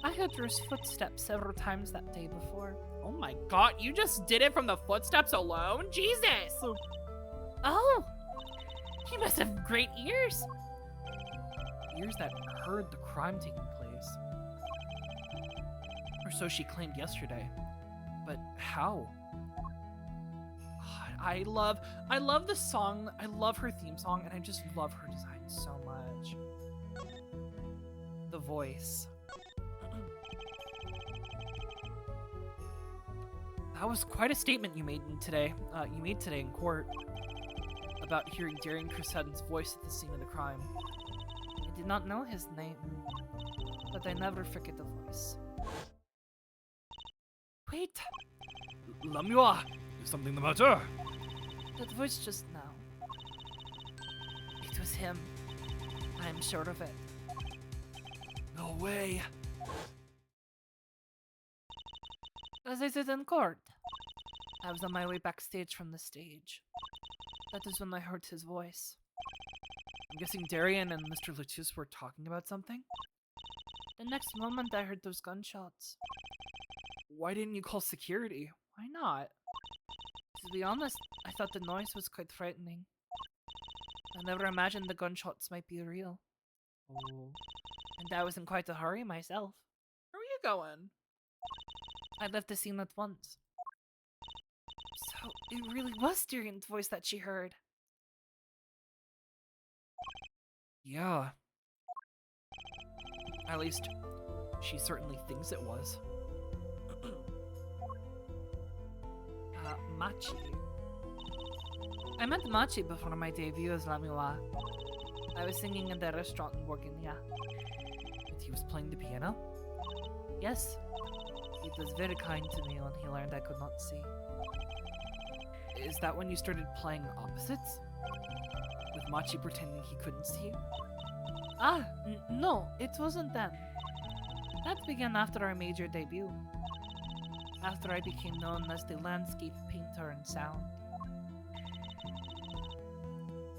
I heard your footsteps several times that day before. Oh my god, you just did it from the footsteps alone? Jesus! Oh! You must have great ears. Ears that heard the crime taking place. Or so she claimed yesterday. But how? God, I love the song. I love her theme song, and I just love her design so much. The voice. That was quite a statement you made today. You made today in court about hearing Darian Crescent's voice at the scene of the crime. I did not know his name, but I never forget the voice. Wait! LAMIRIOR, is something the matter? That voice just now. It was him. I am sure of it. No way. As I said in court, I was on my way backstage from the stage. That is when I heard his voice. I'm guessing Darian and Mr. Latouche were talking about something? The next moment I heard those gunshots. Why didn't you call security? Why not? To be honest, I thought the noise was quite frightening. I never imagined the gunshots might be real. Oh. And I was in quite a hurry myself. Where are you going? I left the scene at once. So, it really was Darian's voice that she heard. Yeah. At least, she certainly thinks it was. Machi. I met Machi before my debut as LAMIRIOR. I was singing in the restaurant in Borginian. And he was playing the piano? Yes. He was very kind to me when he learned I could not see. Is that when you started playing opposites? With Machi pretending he couldn't see you? No, it wasn't then. That began after our major debut. After I became known as the landscape painter in sound.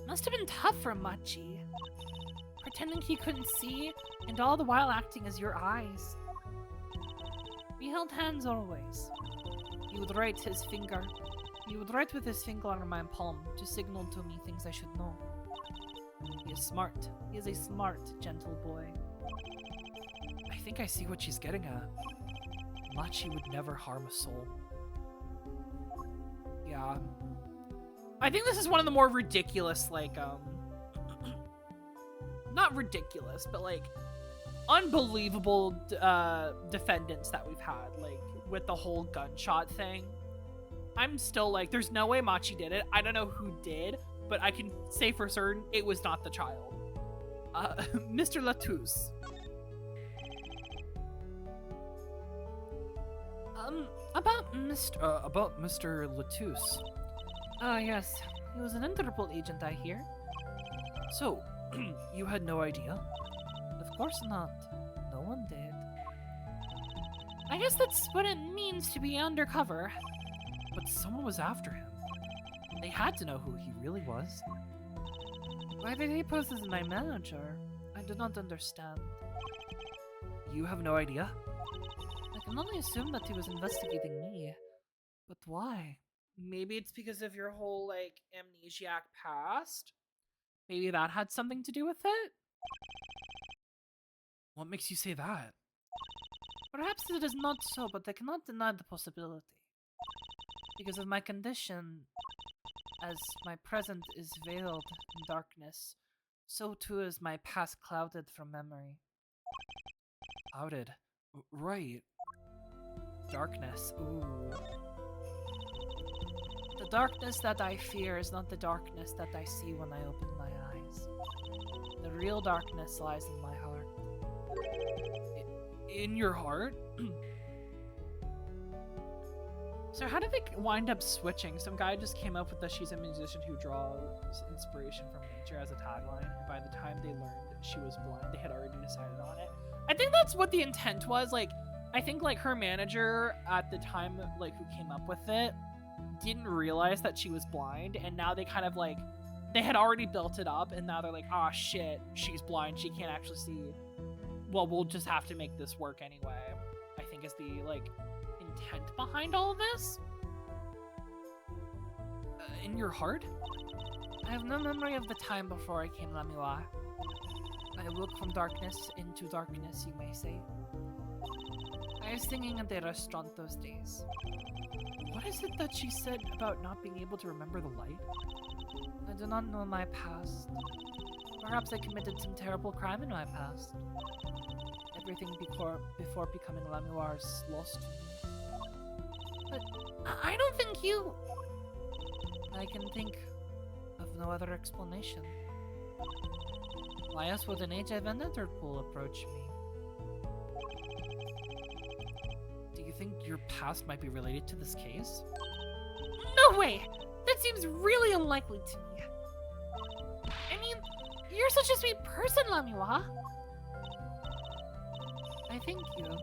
Must have been tough for Machi. Pretending he couldn't see, and all the while acting as your eyes. We held hands always. He would write with his finger on my palm to signal to me things I should know. He is smart. He is a smart, gentle boy. I think I see what she's getting at. Machi would never harm a soul. Yeah. I think this is one of the more ridiculous, like, not ridiculous, but, like, unbelievable defendants that we've had, like, with the whole gunshot thing. I'm still like, there's no way Machi did it. I don't know who did, but I can say for certain it was not the child. Mr. Latouche. About Mr. Latouche. Yes. He was an Interpol agent, I hear. So, you had no idea? Of course not. No one did. I guess that's what it means to be undercover. But someone was after him. They had to know who he really was. Why did he pose as my manager? I do not understand. You have no idea? I can only assume that he was investigating me. But why? Maybe it's because of your whole, like, amnesiac past? Maybe that had something to do with it? What makes you say that? Perhaps it is not so, but I cannot deny the possibility. Because of my condition, as my present is veiled in darkness, so too is my past clouded from memory. Clouded? Right. Darkness, ooh. The darkness that I fear is not the darkness that I see when I open my eyes. The real darkness lies in my heart. In your heart? So how did they wind up switching? Some guy just came up with the "she's a musician who draws inspiration from nature" as a tagline, and by the time they learned that she was blind, they had already decided on it. I think that's what the intent was. Like, I think, like, her manager at the time, like, who came up with it, didn't realize that she was blind, and now they kind of, like, they had already built it up, and now they're like, ah, shit, she's blind, she can't actually see. Well, we'll just have to make this work anyway, I think is the, like, intent behind all of this. In your heart? I have no memory of the time before I came LAMIRIOR. I awoke from darkness into darkness, you may say. I was singing at the restaurant those days. What is it that she said about not being able to remember the light? I do not know my past. Perhaps I committed some terrible crime in my past. Everything before becoming LAMIRIOR is lost to me. But I don't think you... I can think of no other explanation. Why else would an HIV Enderpool pool approach me? Do you think your past might be related to this case? No way! That seems really unlikely to me. I mean, you're such a sweet person, LAMIRIOR. I thank you.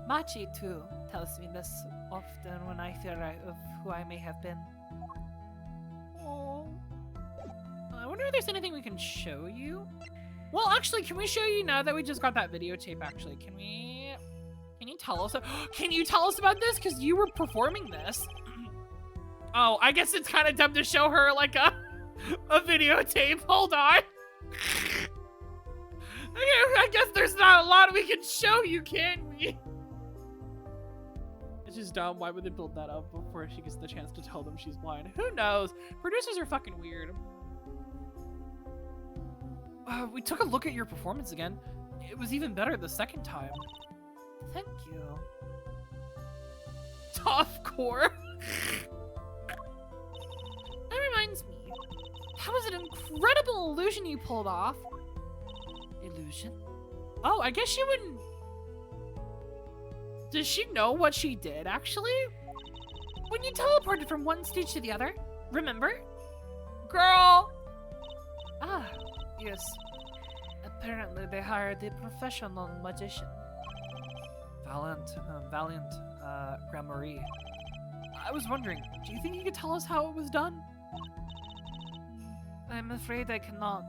Machi, too, tells me this often when I fear of who I may have been. Oh. I wonder if there's anything we can show you? Well, actually, can we show you now that we just got that videotape, actually? Can you tell us? Can you tell us about this? Because you were performing this. Oh, I guess it's kind of dumb to show her, like, a videotape. Hold on. I guess there's not a lot we can show you, can we? It's just dumb. Why would they build that up before she gets the chance to tell them she's blind? Who knows? Producers are fucking weird. We took a look at your performance again. It was even better the second time. Thank you. Tough core. That reminds me. That was an incredible illusion you pulled off. Illusion? Oh, I guess she wouldn't... Does she know what she did, actually? When you teleported from one stage to the other, remember? Girl! Ah, yes. Apparently they hired a professional magician. Valiant, Grammary. I was wondering, do you think you could tell us how it was done? I'm afraid I cannot.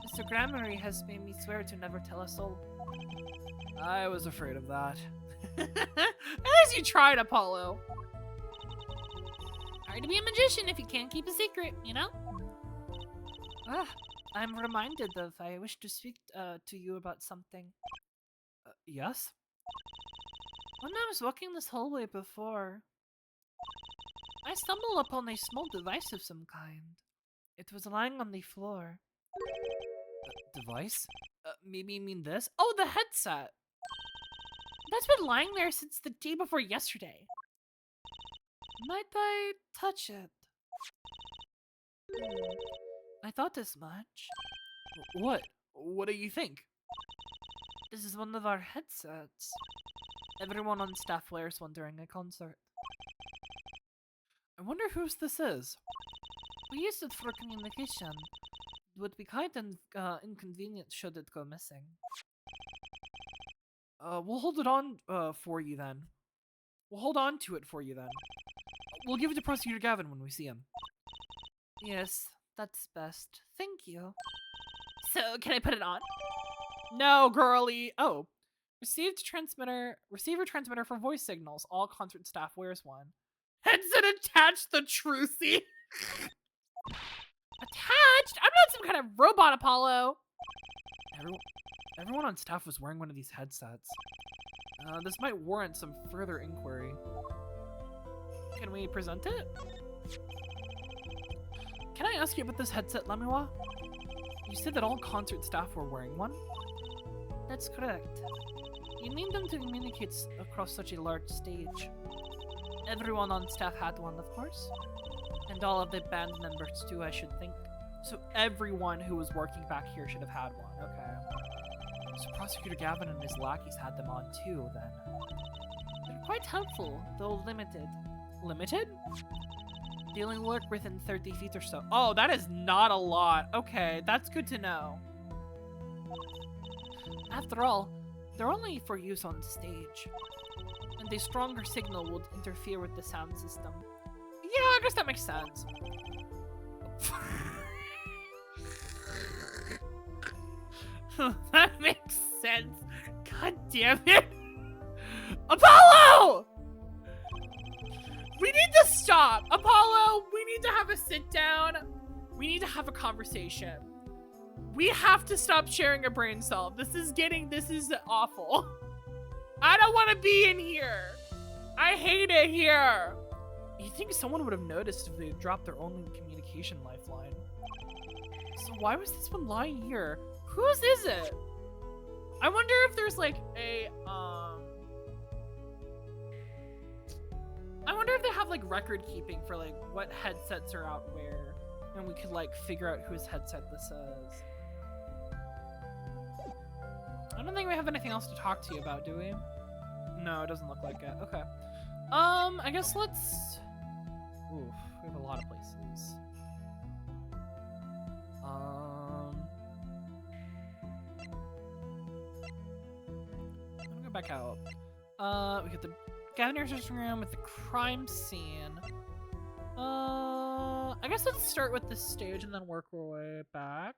Mr. Grammary has made me swear to never tell a soul. I was afraid of that. As you tried, Apollo. Hard to be a magician if you can't keep a secret, you know? Ah, I'm reminded of I wish to speak to you about something. Yes? When I was walking this hallway before, I stumbled upon a small device of some kind. It was lying on the floor. Device? Maybe you mean this? Oh, the headset! That's been lying there since the day before yesterday. Might I touch it? I thought as much. What? What do you think? This is one of our headsets. Everyone on staff wears one during a concert. I wonder whose this is. We use it for communication. It would be quite inconvenient should it go missing. We'll hold it on for you then. We'll hold on to it for you then. We'll give it to Prosecutor Gavin when we see him. Yes, that's best. Thank you. So, can I put it on? No, girly. Oh. Receiver transmitter for voice signals. All concert staff wears one. Headset attached the Trucy. Attached? I'm not some kind of robot, Apollo. Everyone on staff was wearing one of these headsets. This might warrant some further inquiry. Can we present it? Can I ask you about this headset, LAMIRIOR? You said that all concert staff were wearing one? That's correct. You need them to communicate across such a large stage. Everyone on staff had one, of course. And all of the band members too, I should think. So everyone who was working back here should have had one, okay. So Prosecutor Gavin and his lackeys had them on too, then. They're quite helpful, though limited. Limited? They only work within 30 feet or so. Oh, that is not a lot. Okay, that's good to know. After all, they're only for use on stage. And a stronger signal would interfere with the sound system. Yeah, I guess that makes sense. That makes sense. God damn it. Apollo! We need to stop. Apollo, we need to have a sit down. We need to have a conversation. We have to stop sharing a brain cell. This is awful. I don't want to be in here. I hate it here. You think someone would have noticed if they had dropped their only communication lifeline? So why was this one lying here? Whose is it? I wonder if there's like a I wonder if they have like record keeping for like what headsets are out where, and we could like figure out whose headset this is. I don't think we have anything else to talk to you about, do we? No, it doesn't look like it. Okay. I guess let's... Oof, we have a lot of places. I'm gonna go back out. We get the governor's room with the crime scene. I guess let's start with this stage and then work our way back.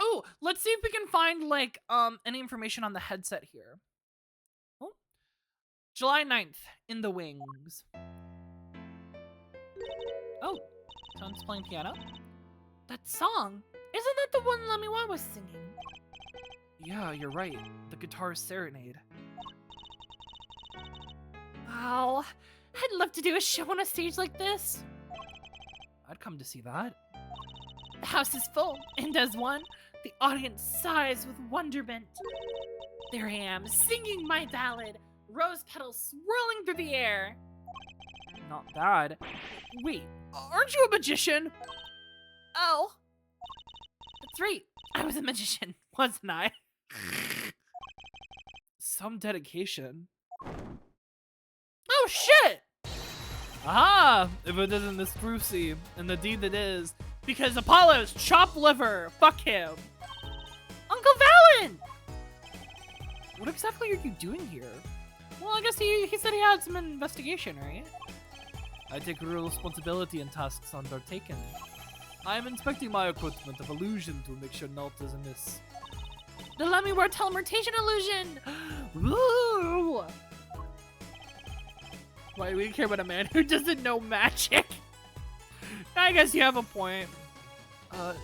Oh, let's see if we can find like any information on the headset here. Oh. July 9th, in the wings. Oh, someone's playing piano. That song, isn't that the one LAMIRIOR was singing? Yeah, you're right. The guitar serenade. Wow, I'd love to do a show on a stage like this. I'd come to see that. The house is full, and as one, the audience sighs with wonderment. There I am, singing my ballad, rose petals swirling through the air. Not bad. Wait, aren't you a magician? Oh. That's right, I was a magician, wasn't I? Some dedication. Oh shit! Aha! If it isn't this Brucey, and the deed it is, because Apollo's chopped liver! Fuck him! Uncle Valen! What exactly are you doing here? Well, I guess he said he had some investigation, right? I take real responsibility in tasks undertaken. I am inspecting my equipment of illusion to make sure naught is amiss. The LAMIRIOR teleportation illusion! Woo! Why do we care about a man who doesn't know magic? I guess you have a point.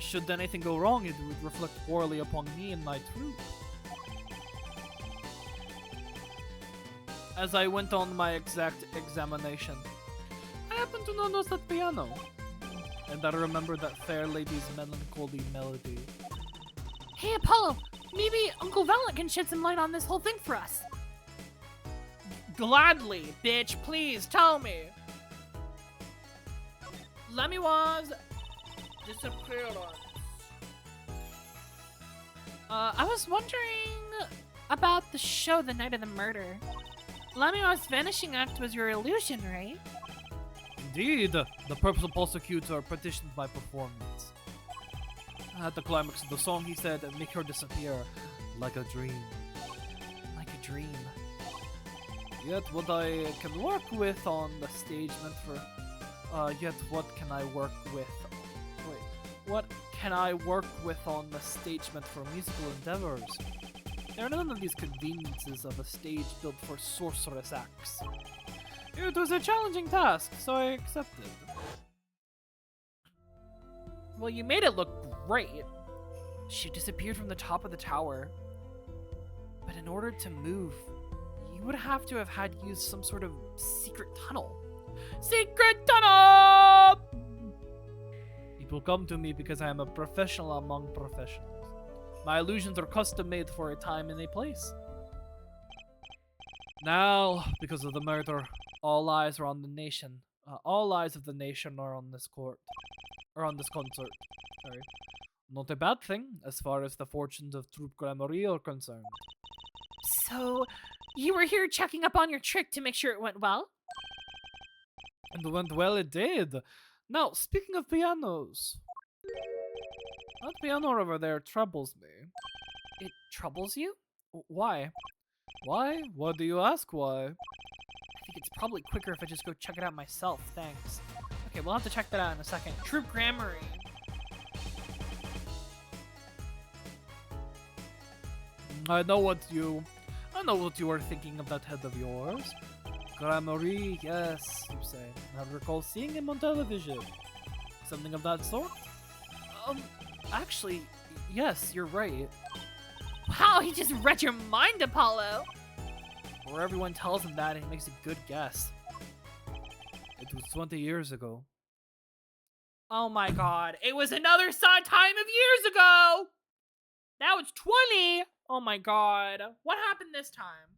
Should anything go wrong, it would reflect poorly upon me and my troop. As I went on my exact examination, I happened to notice that piano. And I remembered that fair lady's melancholy melody. Hey Apollo, maybe Uncle Valen can shed some light on this whole thing for us. Gladly, bitch, please tell me. LAMIRIOR's disappearance. I was wondering about the show the night of the murder. LAMIRIOR's vanishing act was your illusion, right? Indeed, the purposeful prosecutor petitioned my performance. At the climax of the song, he said, "Make her disappear like a dream." Like a dream. Yet what I can work with on the stagement for... yet what can I work with... Wait. What can I work with on the stagement for musical endeavors? There are none of these conveniences of a stage built for sorceress acts. It was a challenging task, so I accepted. Well, you made it look great. She disappeared from the top of the tower. But in order to move, you would have to have had used some sort of secret tunnel. Secret tunnel! People come to me because I am a professional among professionals. My illusions are custom made for a time and a place. Now, because of the murder, all eyes are on the nation. All eyes of the nation are on this court. Or on this concert. Sorry. Not a bad thing, as far as the fortunes of Troupe LAMIRIOR are concerned. So, you were here checking up on your trick to make sure it went well? And it went well, it did. Now, speaking of pianos. That piano over there troubles me. It troubles you? Why? Why? What do you ask why? I think it's probably quicker if I just go check it out myself, thanks. Okay, we'll have to check that out in a second. Troupe Grammary. I know what you were thinking of that head of yours. Grammary, yes, you say. I recall seeing him on television. Something of that sort? Actually, yes, you're right. Wow, he just read your mind, Apollo! Or everyone tells him that and he makes a good guess. It was 20 years ago. Oh my god, it was another time of years ago! Now it's 20! Oh my god, what happened this time?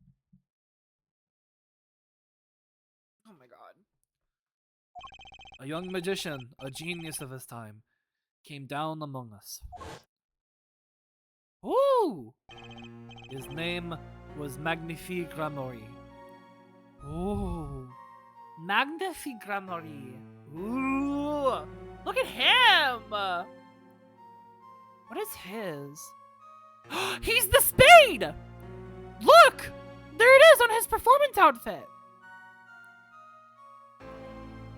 A young magician, a genius of his time, came down among us. Ooh! His name was Magnifique Gramory. Ooh. Magnifique Gramory. Ooh! Look at him! What is his? He's the spade! Look! There it is on his performance outfit!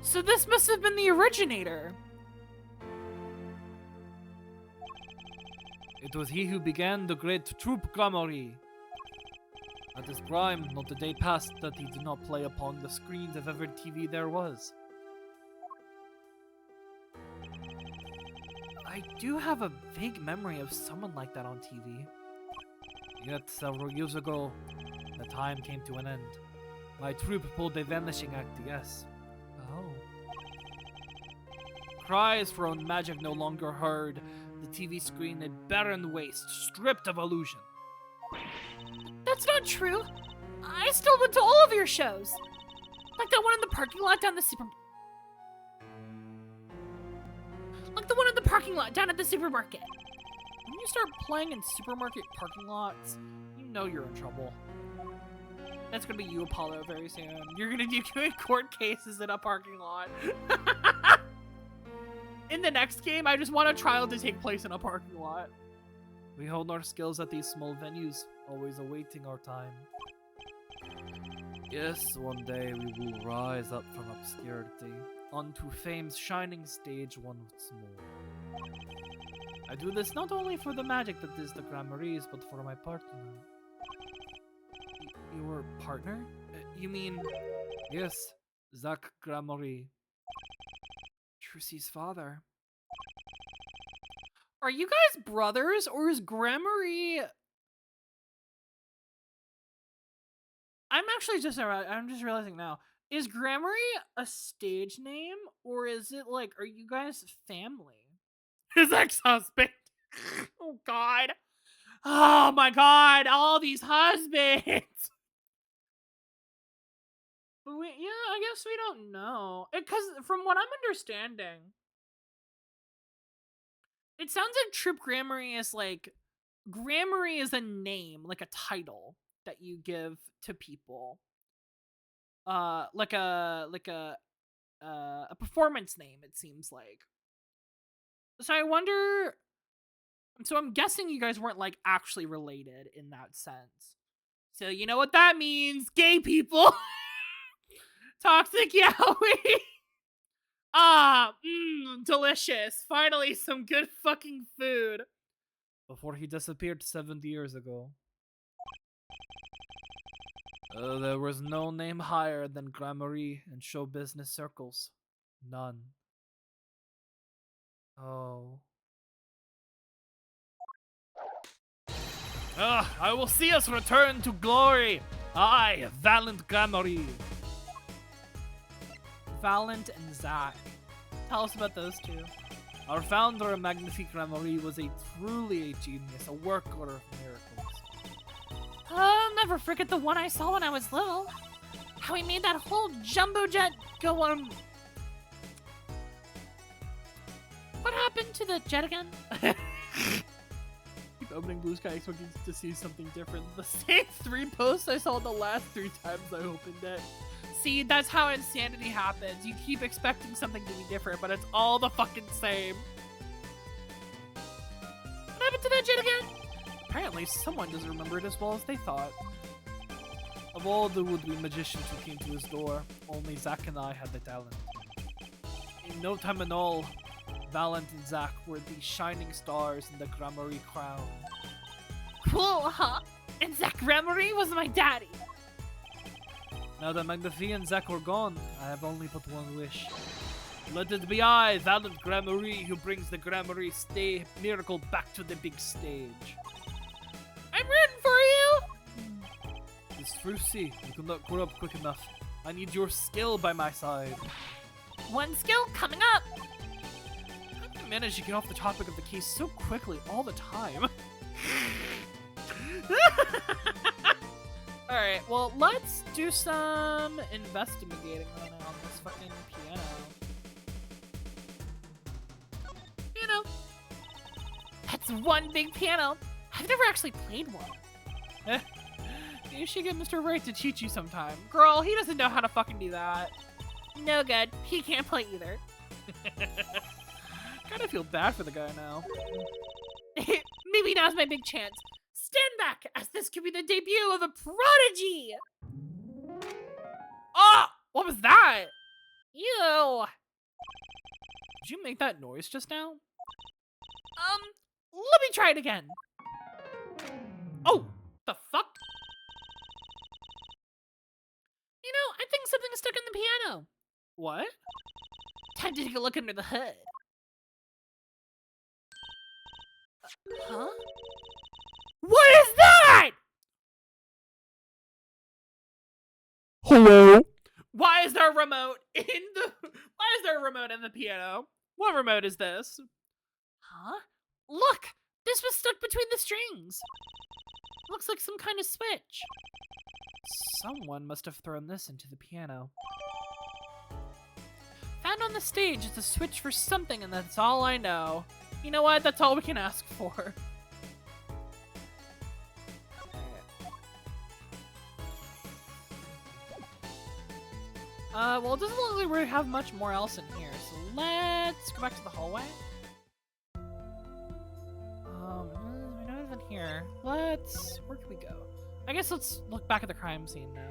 So this must have been the originator. It was he who began the great troupe Gramory. At his prime, not a day passed that he did not play upon the screens of every TV there was. I do have a vague memory of someone like that on TV. Yet, several years ago, the time came to an end. My troupe pulled a vanishing act, yes. Oh. Cries for own magic no longer heard. The TV screen a barren waste, stripped of illusion. That's not true. I still went to all of your shows. Like that one in the parking lot down the down at the supermarket. When you start playing in supermarket parking lots, you know you're in trouble. That's gonna be you, Apollo, very soon. You're gonna be doing court cases in a parking lot. In the next game, I just want a trial to take place in a parking lot. We honed our skills at these small venues, always awaiting our time. Yes, one day we will rise up from obscurity, onto fame's shining stage once more. I do this not only for the magic that is the Gramories, but for my partner. Your partner? You mean... Yes, Zach Gramory. Trucy's father. Are you guys brothers, or is Gramory... I'm just realizing now. Is Gramory a stage name, or is it like, are you guys family? His ex-husband. Oh god. Oh my god, all these husbands. But I guess we don't know. Because from what I'm understanding, it sounds like Trip Gramory is like, Gramory is a name, like a title that you give to people. Like a performance name, it seems like. So I wonder, so I'm guessing you guys weren't like actually related in that sense. So you know what that means, gay people. Toxic yaoi. Delicious. Finally some good fucking food. Before he disappeared 70 years ago. There was no name higher than Gramory in show business circles. None. Oh. I will see us return to glory. I, Valiant Gramory. Valent and Zach. Tell us about those two. Our founder, Magnifique Gramory, was truly a genius, a worker of miracles. I'll never forget the one I saw when I was little. How he made that whole jumbo jet go on. What happened to the jet again? Keep opening Blue Sky expecting to see something different. The same 3 posts I saw the last 3 times I opened it. See, that's how insanity happens. You keep expecting something to be different, but it's all the fucking same. What happened to that jet again? Apparently, someone doesn't remember it as well as they thought. Of all the would-be magicians who came to his door, only Zach and I had the talent. In no time at all, Valent and Zach were the shining stars in the Gramory crown. Cool, huh? And Zach Gramory was my daddy. Now that Magnifique and Zach are gone, I have only but one wish. Let it be I, Valiant Gramory, who brings the Gramory miracle back to the big stage. I'm rooting for you! It's Frucy, you cannot grow up quick enough. I need your skill by my side. One skill coming up! How do you manage to get off the topic of the case so quickly all the time? Alright, well, let's do some investigating right now on this fucking piano. That's one big piano. I've never actually played one. You should get Mr. Wright to teach you sometime. Girl, he doesn't know how to fucking do that. No good. He can't play either. Kinda feel bad for the guy now. Maybe now's my big chance. Stand back, as this could be the debut of a prodigy! Oh! What was that? Ew! Did you make that noise just now? Let me try it again. Oh! The fuck? I think something's stuck in the piano. What? Time to take a look under the hood. Huh? What is that? Hello? Why is there a remote in the piano? What remote is this? Huh? Look! This was stuck between the strings. Looks like some kind of switch. Someone must have thrown this into the piano. Found on the stage is a switch for something, and that's all I know. You know what? That's all we can ask for. Well, it doesn't look like we have much more else in here, so let's go back to the hallway. We're not even here. Where can we go? I guess let's look back at the crime scene now.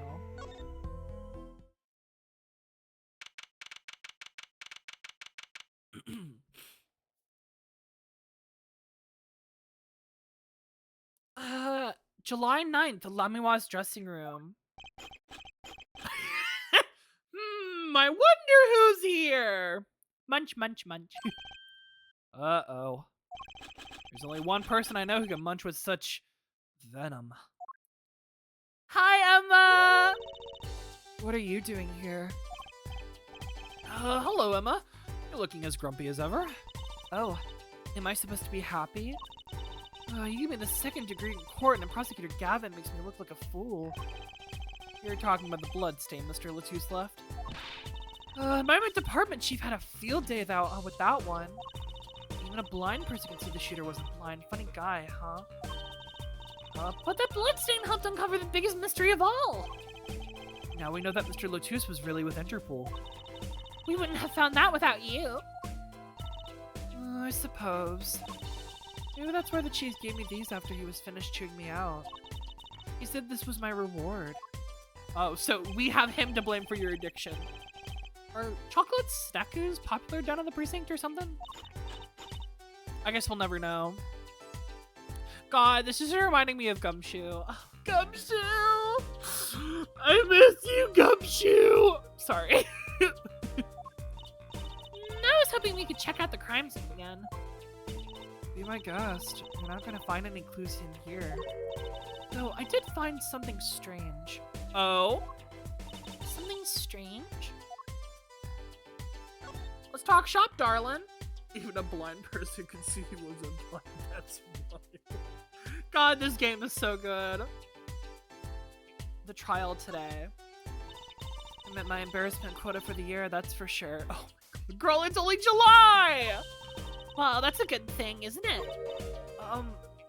July 9th, LAMIRIOR's dressing room. I wonder who's here. Munch, munch, munch. Uh-oh. There's only one person I know who can munch with such venom. Hi, Emma! What are you doing here? Hello, Emma. You're looking as grumpy as ever. Oh, am I supposed to be happy? You gave me the second degree in court, and Prosecutor Gavin makes me look like a fool. You're talking about the blood stain Mr. Latouche left. Environment Department Chief had a field day with that one. Even a blind person can see the shooter wasn't blind. Funny guy, huh? But that bloodstain helped uncover the biggest mystery of all. Now we know that Mr. Latouche was really with Interpol. We wouldn't have found that without you. I suppose. Maybe that's why the chief gave me these after he was finished chewing me out. He said this was my reward. Oh, so we have him to blame for your addiction. Are chocolate snackus popular down in the precinct or something? I guess we'll never know. God, this is reminding me of Gumshoe. Oh, Gumshoe! I miss you, Gumshoe! Sorry. I was hoping we could check out the crime scene again. Be my guest. We're not gonna find any clues in here. Though I did find something strange. Oh? Something strange? Let's talk shop, darling. Even a blind person could see he wasn't blind. That's funny. God, this game is so good. The trial today. I met my embarrassment quota for the year, that's for sure. Oh my God. Girl, it's only July! Well, that's a good thing, isn't it?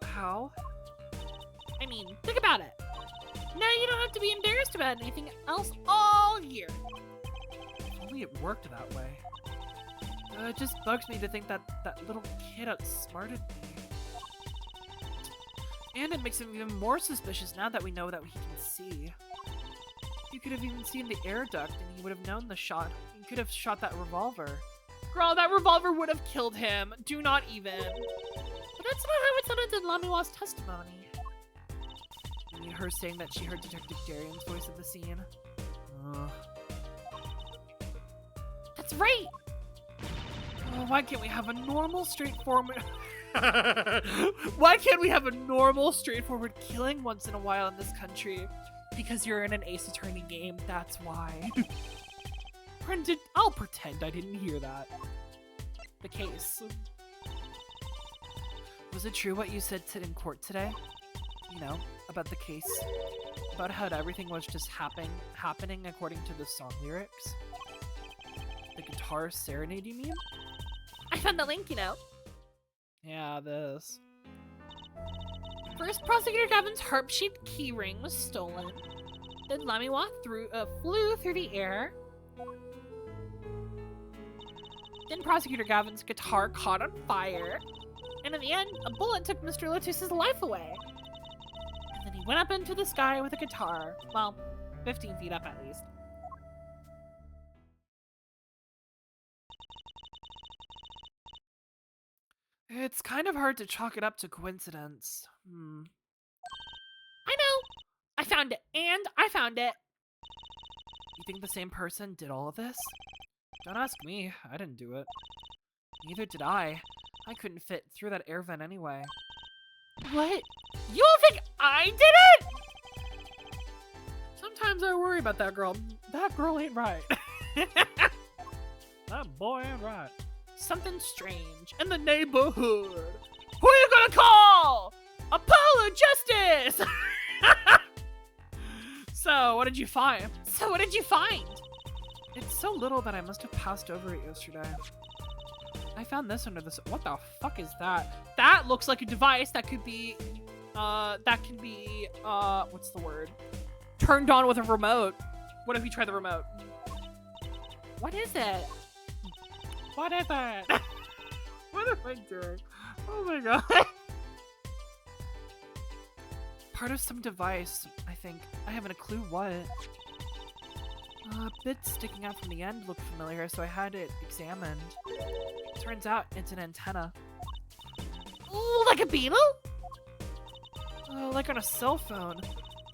How? I mean, think about it. Now you don't have to be embarrassed about anything else all year. If only it worked that way. It just bugs me to think that that little kid outsmarted me. And it makes him even more suspicious now that we know that he can see. You could have even seen the air duct and he would have known the shot. He could have shot that revolver. Girl, that revolver would have killed him. Do not even. But that's not how it sounded in LAMIRIOR's testimony. I mean, her saying that she heard Detective Darian's voice at the scene. That's right! Oh, why can't we have a normal, straightforward... Why can't we have a normal, straightforward killing once in a while in this country? Because you're in an Ace Attorney game, that's why. I'll pretend I didn't hear that. The case. Was it true what you said in court today? You know, about the case? About how everything was just happening according to the song lyrics? The guitar serenade, you mean? I found the link, you know. Yeah, this. First, Prosecutor Gavin's harp-shaped keyring was stolen. Then LAMIRIOR flew through the air. Then Prosecutor Gavin's guitar caught on fire. And in the end, a bullet took Mr. Lotus's life away. And then he went up into the sky with a guitar. Well, 15 feet up at least. It's kind of hard to chalk it up to coincidence. I know! I found it, and I found it! You think the same person did all of this? Don't ask me. I didn't do it. Neither did I. I couldn't fit through that air vent anyway. What? You don't think I did it?! Sometimes I worry about that girl. That girl ain't right. That boy ain't right. Something strange in the neighborhood. Who are you gonna call? Apollo Justice! So, what did you find? It's so little that I must have passed over it yesterday. I found this under this. What the fuck is that? That looks like a device that could be, what's the word? Turned on with a remote. What if we try the remote? What is it? What is it? What am I doing? Oh my god. Part of some device, I think. I haven't a clue what. A bit sticking out from the end looked familiar, so I had it examined. Turns out it's an antenna. Ooh, like a beetle? Like on a cell phone.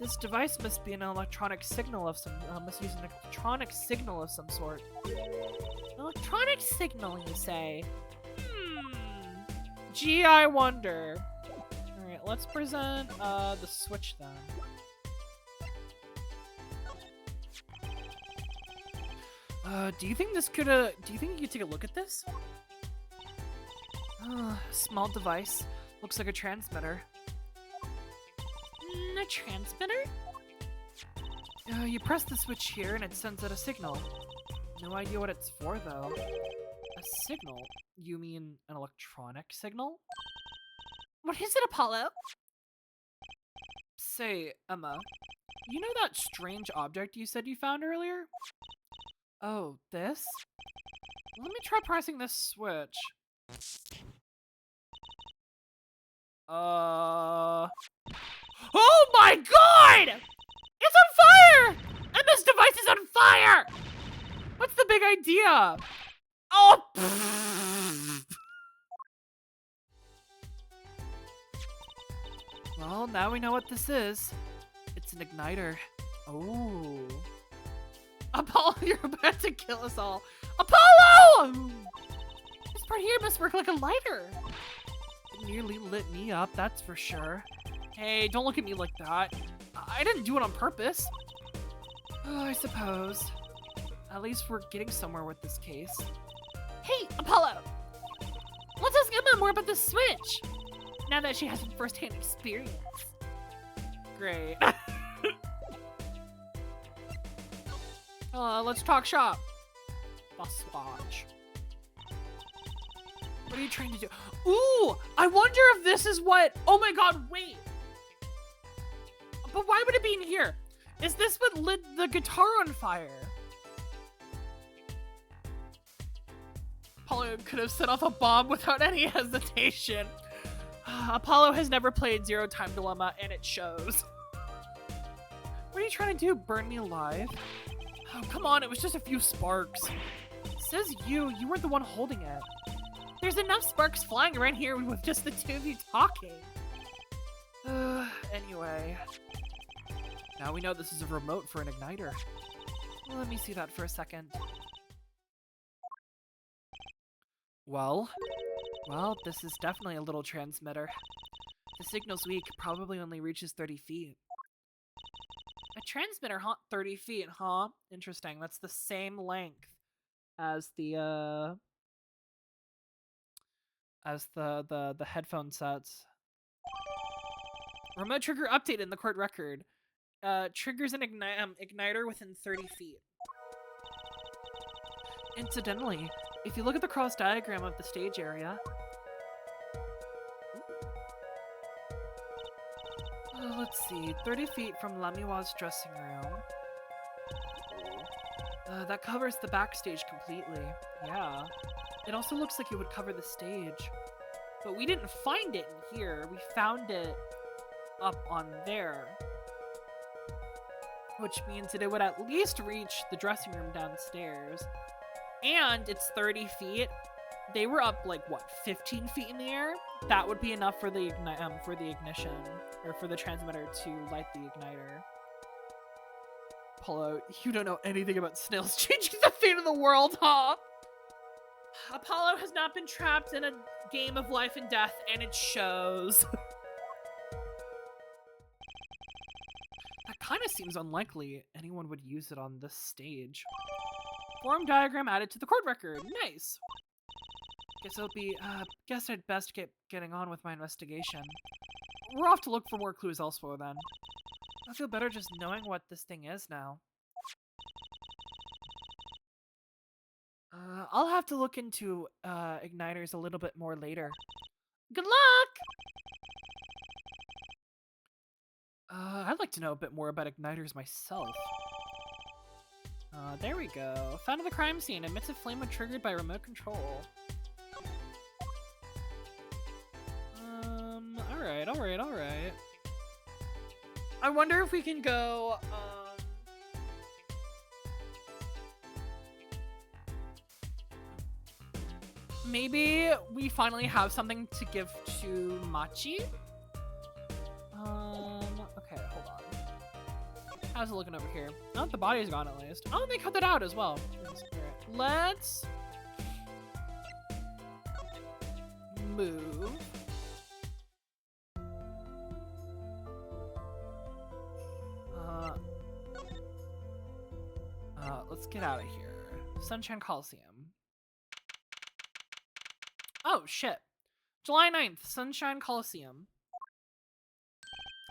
This device must be an electronic signal of some. Must use an electronic signal of some sort. Electronic signal, you say? Gee, I wonder. All right, let's present the Switch then. Do you think this could do you think you could take a look at this? Small device. Looks like a transmitter. A transmitter? You press the switch here and it sends out a signal. No idea what it's for though. A signal? You mean an electronic signal? What is it, Apollo? Say, Emma, you know that strange object you said you found earlier? Oh, this? Let me try pressing this switch. Oh my god! It's on fire! And this device is on fire! What's the big idea? Oh! Well, now we know what this is. It's an igniter. Oh. Apollo, you're about to kill us all. Apollo! This part here must work like a lighter. It nearly lit me up, that's for sure. Hey, don't look at me like that. I didn't do it on purpose. Oh, I suppose. At least we're getting somewhere with this case. Hey, Apollo! Let's ask Emma more about the Switch, now that she has some first-hand experience. Great. Let's talk shop. The Swatch. What are you trying to do? Ooh! I wonder if this is what... Oh my god, wait! But why would it be in here? Is this what lit the guitar on fire? Apollo could have set off a bomb without any hesitation. Apollo has never played Zero Time Dilemma, and it shows. What are you trying to do? Burn me alive? Oh, come on, it was just a few sparks. It says you weren't the one holding it. There's enough sparks flying around here with just the two of you talking. Anyway. Now we know this is a remote for an igniter. Let me see that for a second. Well, this is definitely a little transmitter. The signal's weak, probably only reaches 30 feet. A transmitter, huh? 30 feet, huh? Interesting. That's the same length as the headphone sets. Remote trigger update in the court record. Triggers an igniter within 30 feet. Incidentally, if you look at the cross diagram of the stage area, Let's see, 30 feet from LAMIRIOR's dressing room. That covers the backstage completely. Yeah. It also looks like it would cover the stage. But we didn't find it in here. We found it up on there. Which means that it would at least reach the dressing room downstairs. And it's 30 feet. They were up like, what, 15 feet in the air? That would be enough for the ignition, or for the transmitter to light the igniter. Apollo, you don't know anything about snails changing the fate of the world, huh? Apollo has not been trapped in a game of life and death, and it shows. That kind of seems unlikely anyone would use it on this stage. Form diagram added to the court record. Nice. Guess I'd best get getting on with my investigation. We're off to look for more clues elsewhere then. I feel better just knowing what this thing is now. I'll have to look into igniters a little bit more later. Good luck! I'd like to know a bit more about igniters myself. There we go. Found at the crime scene. Emits a flame when triggered by remote control. Alright. I wonder if we can go, maybe we finally have something to give to Machi? Okay, hold on. How's it looking over here? Oh, the body's gone at least. Oh, they cut that out as well. Let's move. Let's get out of here. Sunshine Coliseum. Oh, shit. July 9th, Sunshine Coliseum.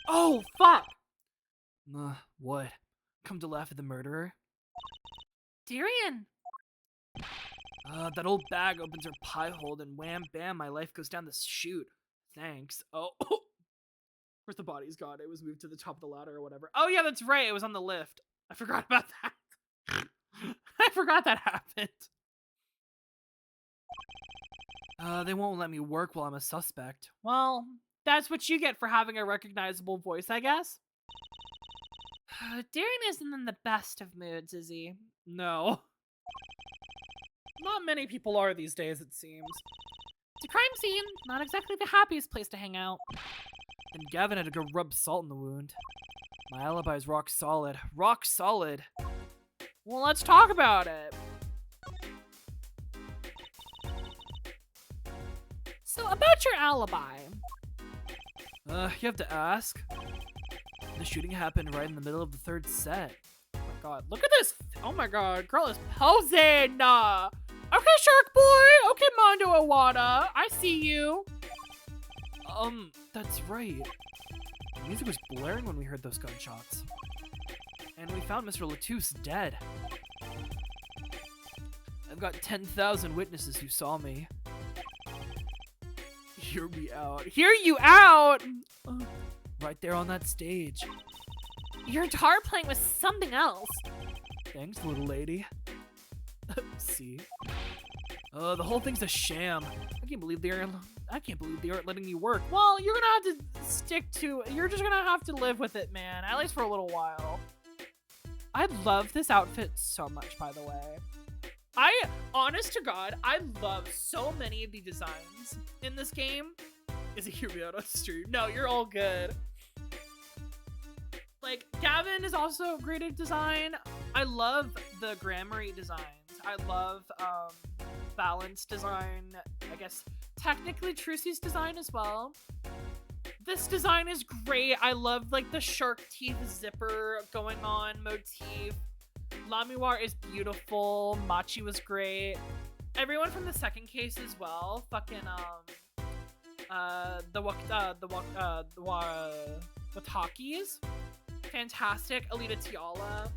Oh, fuck! What? Come to laugh at the murderer? Darian! That old bag opens her pie hole, and wham bam, my life goes down the chute. Thanks. Oh. Where's the body's gone? It was moved to the top of the ladder or whatever. Oh yeah, that's right. It was on the lift. I forgot about that. I forgot that happened. They won't let me work while I'm a suspect. Well, that's what you get for having a recognizable voice, I guess. Darian isn't in the best of moods, is he? No. Not many people are these days, it seems. It's a crime scene. Not exactly the happiest place to hang out. And Gavin had to go rub salt in the wound. My alibi's rock solid. Rock solid. Well, let's talk about it. So, about your alibi. You have to ask. The shooting happened right in the middle of the third set. Oh my god, look at this. Oh my god, girl is posing. Okay, Shark Boy. Okay, Mondo Iwata. I see you. That's right. The music was blaring when we heard those gunshots. And we found Mr. Latouche dead. I've got 10,000 witnesses who saw me. Hear me out. Hear you out? Right there on that stage. Your guitar playing was something else. Thanks, little lady. See? The whole thing's a sham. I can't believe they aren't letting me work. Well, you're gonna have to stick to. You're just gonna have to live with it, man. At least for a little while. I love this outfit so much, by the way. Honest to God, I love so many of the designs in this game. Is it hear me out on the stream? No, you're all good. Like, Gavin is also great at design. I love the Grammary designs. I love Balance design. I guess technically Trucy's design as well. This design is great. I love like the shark teeth zipper going on motif. LAMIRIOR is beautiful. Machi was great. Everyone from the second case as well. Fucking Watakis. Fantastic. Alita Tiala.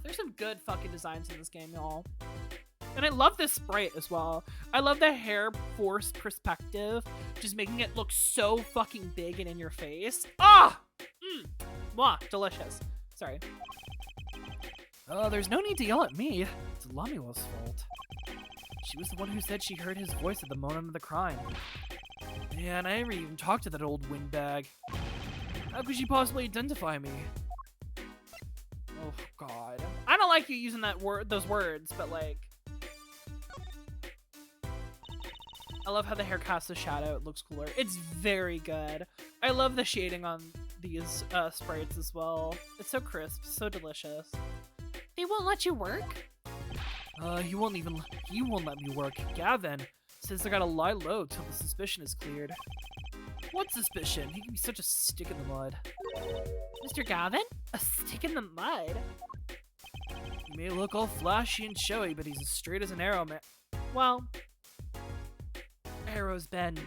There's some good fucking designs in this game, y'all. And I love this sprite as well. I love the hair forced perspective, just making it look so fucking big and in your face. Ah! Mwah, delicious. Sorry. Oh, there's no need to yell at me. It's LAMIRIOR's fault. She was the one who said she heard his voice at the moment of the crime. Man, I never even talked to that old windbag. How could she possibly identify me? Oh God. I don't like you using those words, but like, I love how the hair casts a shadow. It looks cooler. It's very good. I love the shading on these sprites as well. It's so crisp, so delicious. They won't let you work? He won't let me work. Gavin says I gotta lie low till the suspicion is cleared. What suspicion? He can be such a stick in the mud. Mr. Gavin? A stick in the mud? He may look all flashy and showy, but he's as straight as an arrow, man. Well, arrows bend.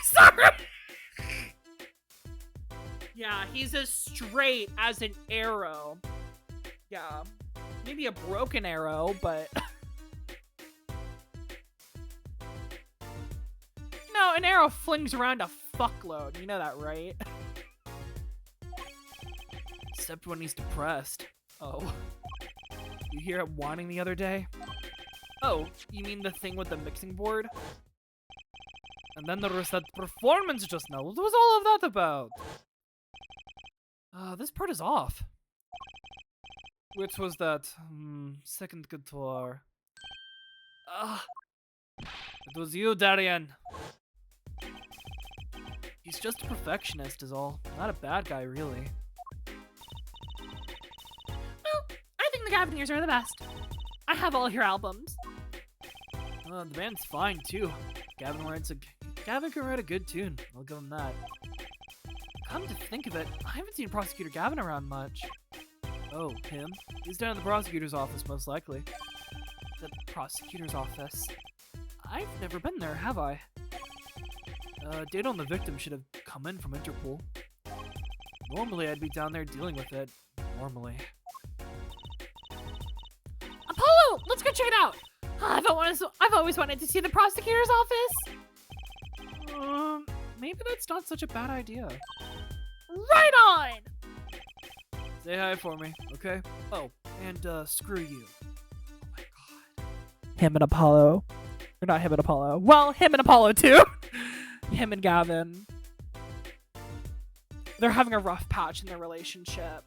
Sorry! Yeah, he's as straight as an arrow. Yeah. Maybe a broken arrow, but... You know, an arrow flings around a fuckload. You know that, right? Except when he's depressed. Oh. You hear him whining the other day? Oh, you mean the thing with the mixing board? And then there was that performance just now. What was all of that about? This part is off. Which was that? Second guitar. It was you, Darian. He's just a perfectionist is all. Not a bad guy, really. Well, I think the Gaviniers are the best. I have all your albums. The band's fine, too. Gavin can write a good tune. I'll give him that. Come to think of it, I haven't seen Prosecutor Gavin around much. Oh, him? He's down in the prosecutor's office, most likely. The prosecutor's office? I've never been there, have I? Data on the victim should have come in from Interpol. Normally, I'd be down there dealing with it. Normally. Apollo! Let's go check it out! I've always wanted to see the prosecutor's office! Maybe that's not such a bad idea. Right on! Say hi for me, okay? Oh, and screw you. Oh my god. Him and Apollo. Or not him and Apollo. Well, him and Apollo too. Him and Gavin. They're having a rough patch in their relationship.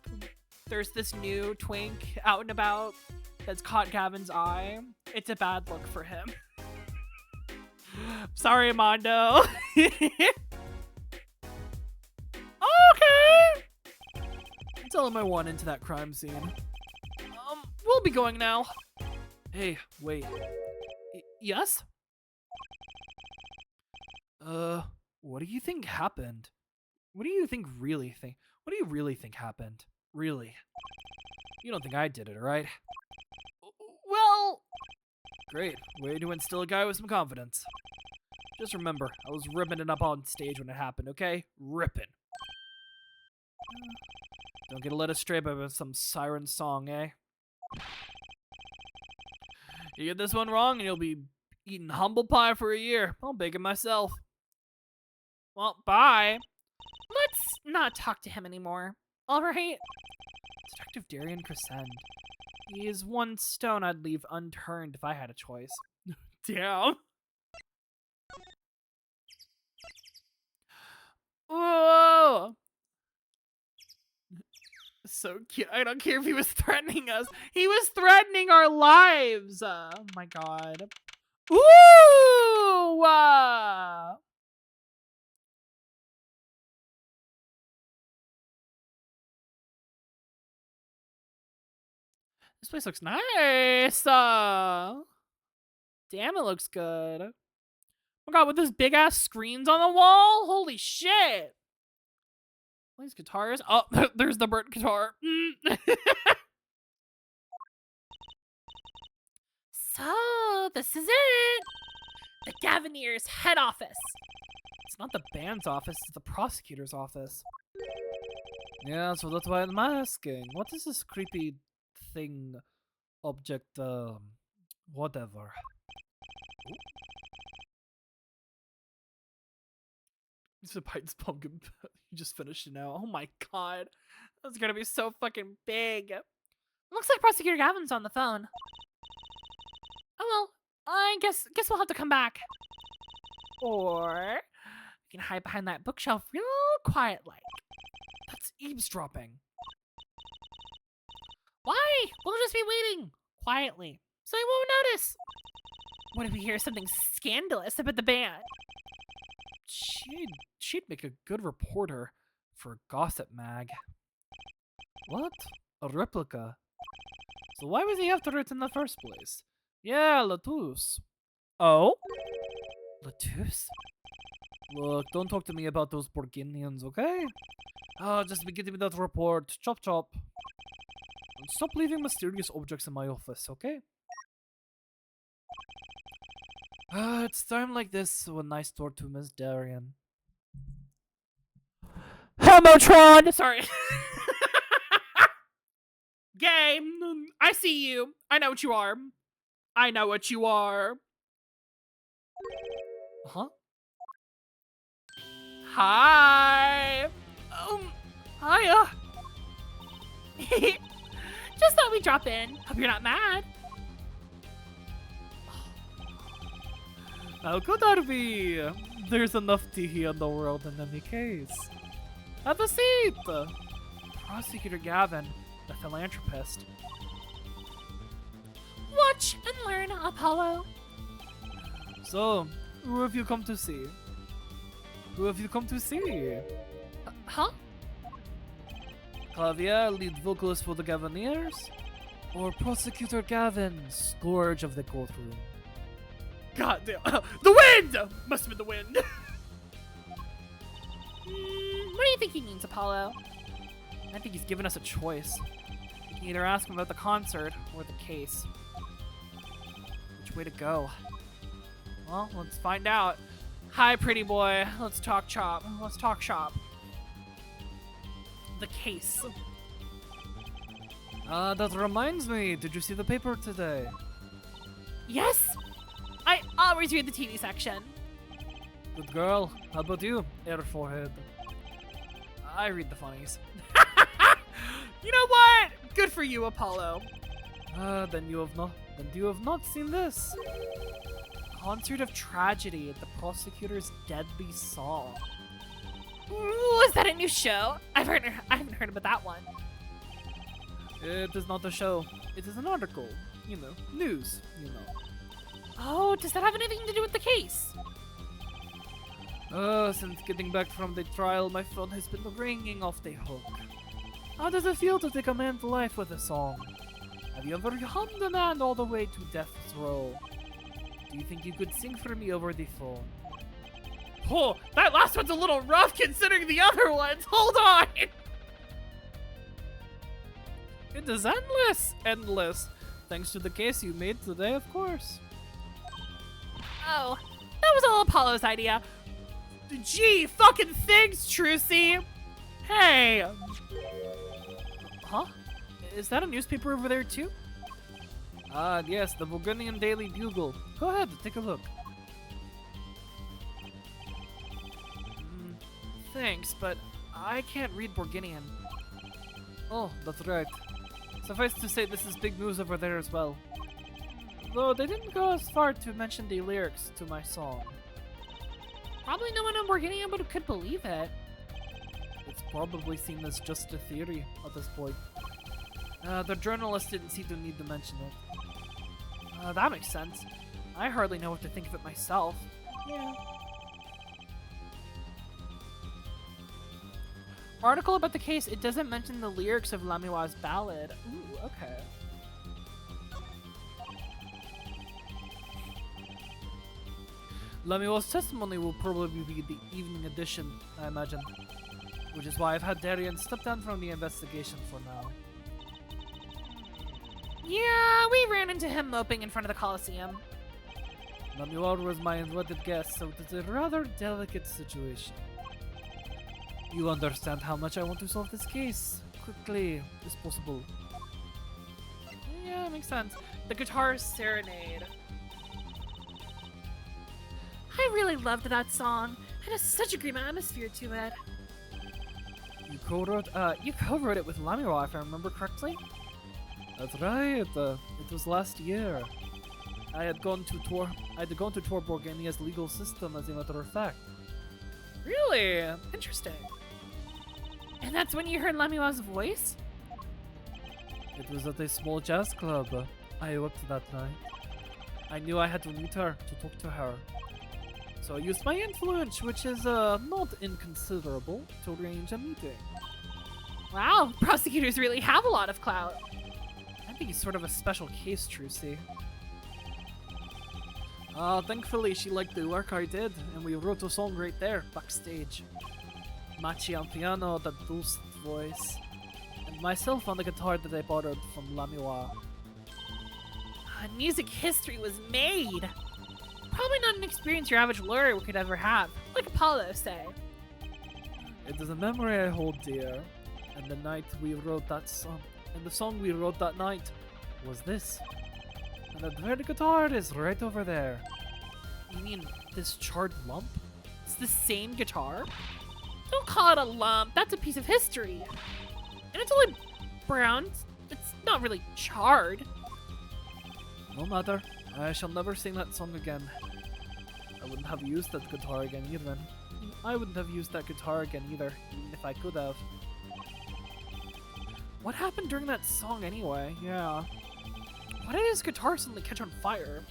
There's this new twink out and about that's caught Gavin's eye. It's a bad look for him. Sorry, Mondo. Okay. Tell him I want into that crime scene. We'll be going now. Hey, wait. Yes? What do you think happened? What do you really think happened? Really? You don't think I did it, right? Well... Great. Way to instill a guy with some confidence. Just remember, I was ripping it up on stage when it happened, okay? Ripping. Don't get led astray by some siren song, eh? You get this one wrong and you'll be eating humble pie for a year. I'll bake it myself. Well, bye. Let's not talk to him anymore. Alright? Detective Darian Crescend. He is one stone I'd leave unturned if I had a choice. Damn. Whoa! So cute. I don't care if he was threatening us. He was threatening our lives. Oh my god. Ooh! This place looks nice. Damn, it looks good. Oh my god, with those big ass screens on the wall? Holy shit. These guitars. Oh, there's the burnt guitar. So, this is it! The Gaviniers' head office. It's not the band's office, it's the prosecutor's office. Yeah, so that's why I'm asking. What is this creepy thing, object, Whatever. It's a Bites pumpkin. You just finished it now. Oh my god. That's gonna be so fucking big. Looks like Prosecutor Gavin's on the phone. Oh well, I guess we'll have to come back. Or we can hide behind that bookshelf real quiet like. That's eavesdropping. Why? We'll just be waiting quietly, so he won't notice. What if we hear something scandalous about the band? She'd make a good reporter for a gossip mag. What? A replica? So why was he after it in the first place? Yeah, Latouche. Oh? Latouche? Look, don't talk to me about those Borginians, okay? Just be getting me that report. Chop chop. And stop leaving mysterious objects in my office, okay? It's time like this when I talk to Miss Darien. Homotron! Sorry. Gay! I see you. I know what you are. I know what you are. Huh? Hi! Hiya! Just thought we'd drop in. Hope you're not mad. How could I be? There's enough tea in the world in any case. Have a seat! Prosecutor Gavin, the philanthropist. Watch and learn, Apollo. So, who have you come to see? Who have you come to see? Huh? Clavier, lead vocalist for the Gaviniers? Or Prosecutor Gavin, scourge of the courtroom? God damn. The wind! Must have been the wind. What do you think he means, Apollo? I think he's given us a choice. We can either ask him about the concert or the case. Which way to go? Well, let's find out. Hi, pretty boy. Let's talk chop. Let's talk shop. The case. That reminds me. Did you see the paper today? Yes! I always read the TV section. Good girl. How about you, air forehead? I read the funnies. You know what? Good for you, Apollo. Then you have not seen this. Concert of Tragedy at the prosecutor's deadly song. Ooh, is that a new show? I haven't heard about that one. It is not a show. It is an article. You know, news. You know. Oh, does that have anything to do with the case? Since getting back from the trial, my phone has been ringing off the hook. How does it feel to take a man to life with a song? Have you ever hummed a man all the way to death's row? Do you think you could sing for me over the phone? Oh, that last one's a little rough considering the other ones. Hold on. It is endless. Thanks to the case you made today, of course. Oh, that was all Apollo's idea. Gee, fucking thanks, Trucy. Hey. Huh? Is that a newspaper over there too? Yes, the Borginian Daily Bugle. Go ahead, take a look. Thanks, but I can't read Borginian. Oh, that's right. Suffice to say, this is big news over there as well. Though they didn't go as far to mention the lyrics to my song. Probably no one on Borginian could believe it. It's probably seen as just a theory at this point. The journalist didn't seem to need to mention it. That makes sense. I hardly know what to think of it myself. Yeah. Article about the case, it doesn't mention the lyrics of LAMIRIOR's ballad. Ooh, okay. LAMIRIOR's testimony will probably be the evening edition, I imagine. Which is why I've had Darien step down from the investigation for now. Yeah, we ran into him moping in front of the Coliseum. LAMIRIOR was my invited guest, so it is a rather delicate situation. You understand how much I want to solve this case quickly as possible. Yeah, makes sense. The Guitar Serenade. I really loved that song. It has such a great atmosphere to it. You co-wrote it with LAMIRIOR, if I remember correctly? That's right, it was last year. I had gone to tour Borginia's legal system, as a matter of fact. Really? Interesting. And that's when you heard LAMIRIOR's voice? It was at a small jazz club I worked that night. I knew I had to meet her to talk to her. So I used my influence, which is not inconsiderable, to arrange a meeting. Wow, prosecutors really have a lot of clout. I think he's sort of a special case, Trucy. Thankfully she liked the work I did, and we wrote a song right there, backstage. Machi on piano, that dulcet voice, and myself on the guitar that I borrowed from LAMIRIOR. Music history was made. Probably not an experience your average lawyer could ever have, like Apollo, say. It is a memory I hold dear, and the night we wrote that song, and the song we wrote that night was this. And that very guitar is right over there. You mean this charred lump? It's the same guitar? Don't call it a lump, that's a piece of history. And it's only brown, it's not really charred. No matter, I shall never sing that song again. I wouldn't have used that guitar again either. I wouldn't have used that guitar again either, even if I could have. What happened during that song anyway? Yeah. Why did his guitar suddenly catch on fire?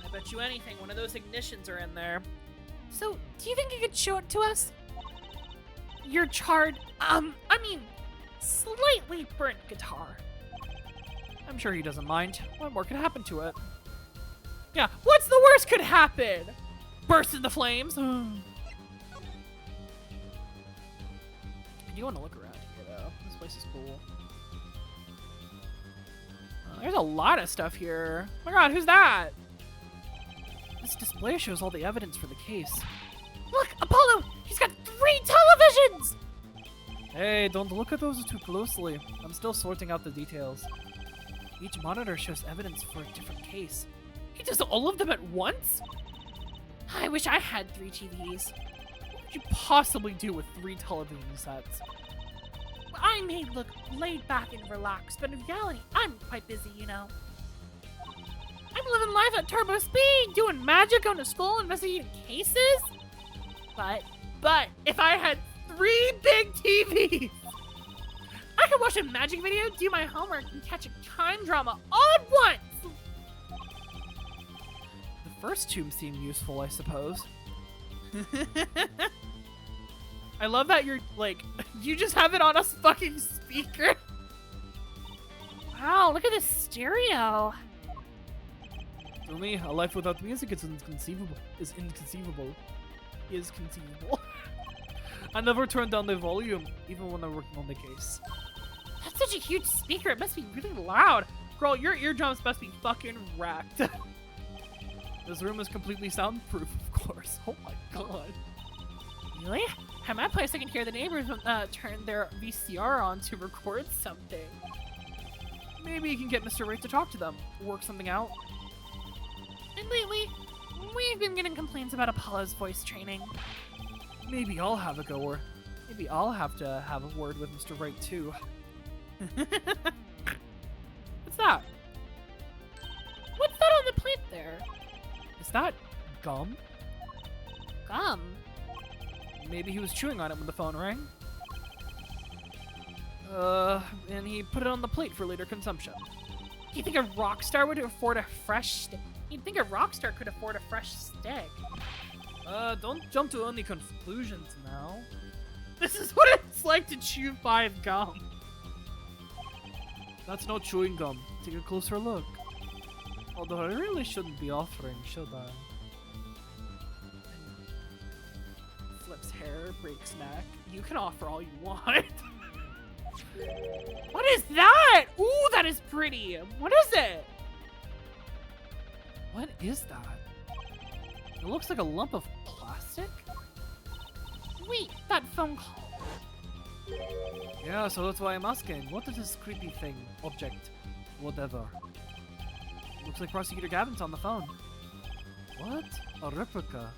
I bet you anything, one of those ignitions are in there. So, do you think you could show it to us? Your charred, slightly burnt guitar. I'm sure he doesn't mind. What more could happen to it? Yeah, what's the worst could happen? Burst into flames? I do want to look around here, though. This place is cool. There's a lot of stuff here. Oh my god, who's that? This display shows all the evidence for the case. Look, Apollo! He's got 3 televisions! Hey, don't look at those too closely. I'm still sorting out the details. Each monitor shows evidence for a different case. He does all of them at once? I wish I had 3 TVs. What could you possibly do with 3 television sets? I may look laid back and relaxed, but in reality, I'm quite busy, you know. I'm living life at turbo speed, doing magic on a school, investigating cases. But if I had 3 big TVs, I could watch a magic video, do my homework, and catch a time drama all at once. The first 2 seem useful, I suppose. I love that you're like, you just have it on a fucking speaker. Wow, look at this stereo. To me, a life without music is inconceivable. I never turn down the volume, even when I'm working on the case. That's such a huge speaker. It must be really loud. Girl, your eardrums must be fucking wrecked. This room is completely soundproof, of course. Oh my god. Really? At my place, I can hear the neighbors turn their VCR on to record something. Maybe you can get Mr. Wright to talk to them, work something out. And lately, we've been getting complaints about Apollo's voice training. Maybe I'll have a go, or maybe I'll have to have a word with Mr. Wright too. What's that? What's that on the plate there? Is that gum? Gum? Maybe he was chewing on it when the phone rang. And he put it on the plate for later consumption. You think a rock star would afford a fresh stick? You'd think a rock star could afford a fresh stick. Don't jump to any conclusions now. This is what it's like to chew 5 gum. That's not chewing gum. Take a closer look. Although I really shouldn't be offering, should I? Flips hair, breaks neck. You can offer all you want. What is that? Ooh, that is pretty. What is it? What is that? It looks like a lump of plastic? Wait, that phone call. Yeah, so that's why I'm asking. What is this creepy thing? Object? Whatever. Looks like Prosecutor Gavin's on the phone. What? A replica?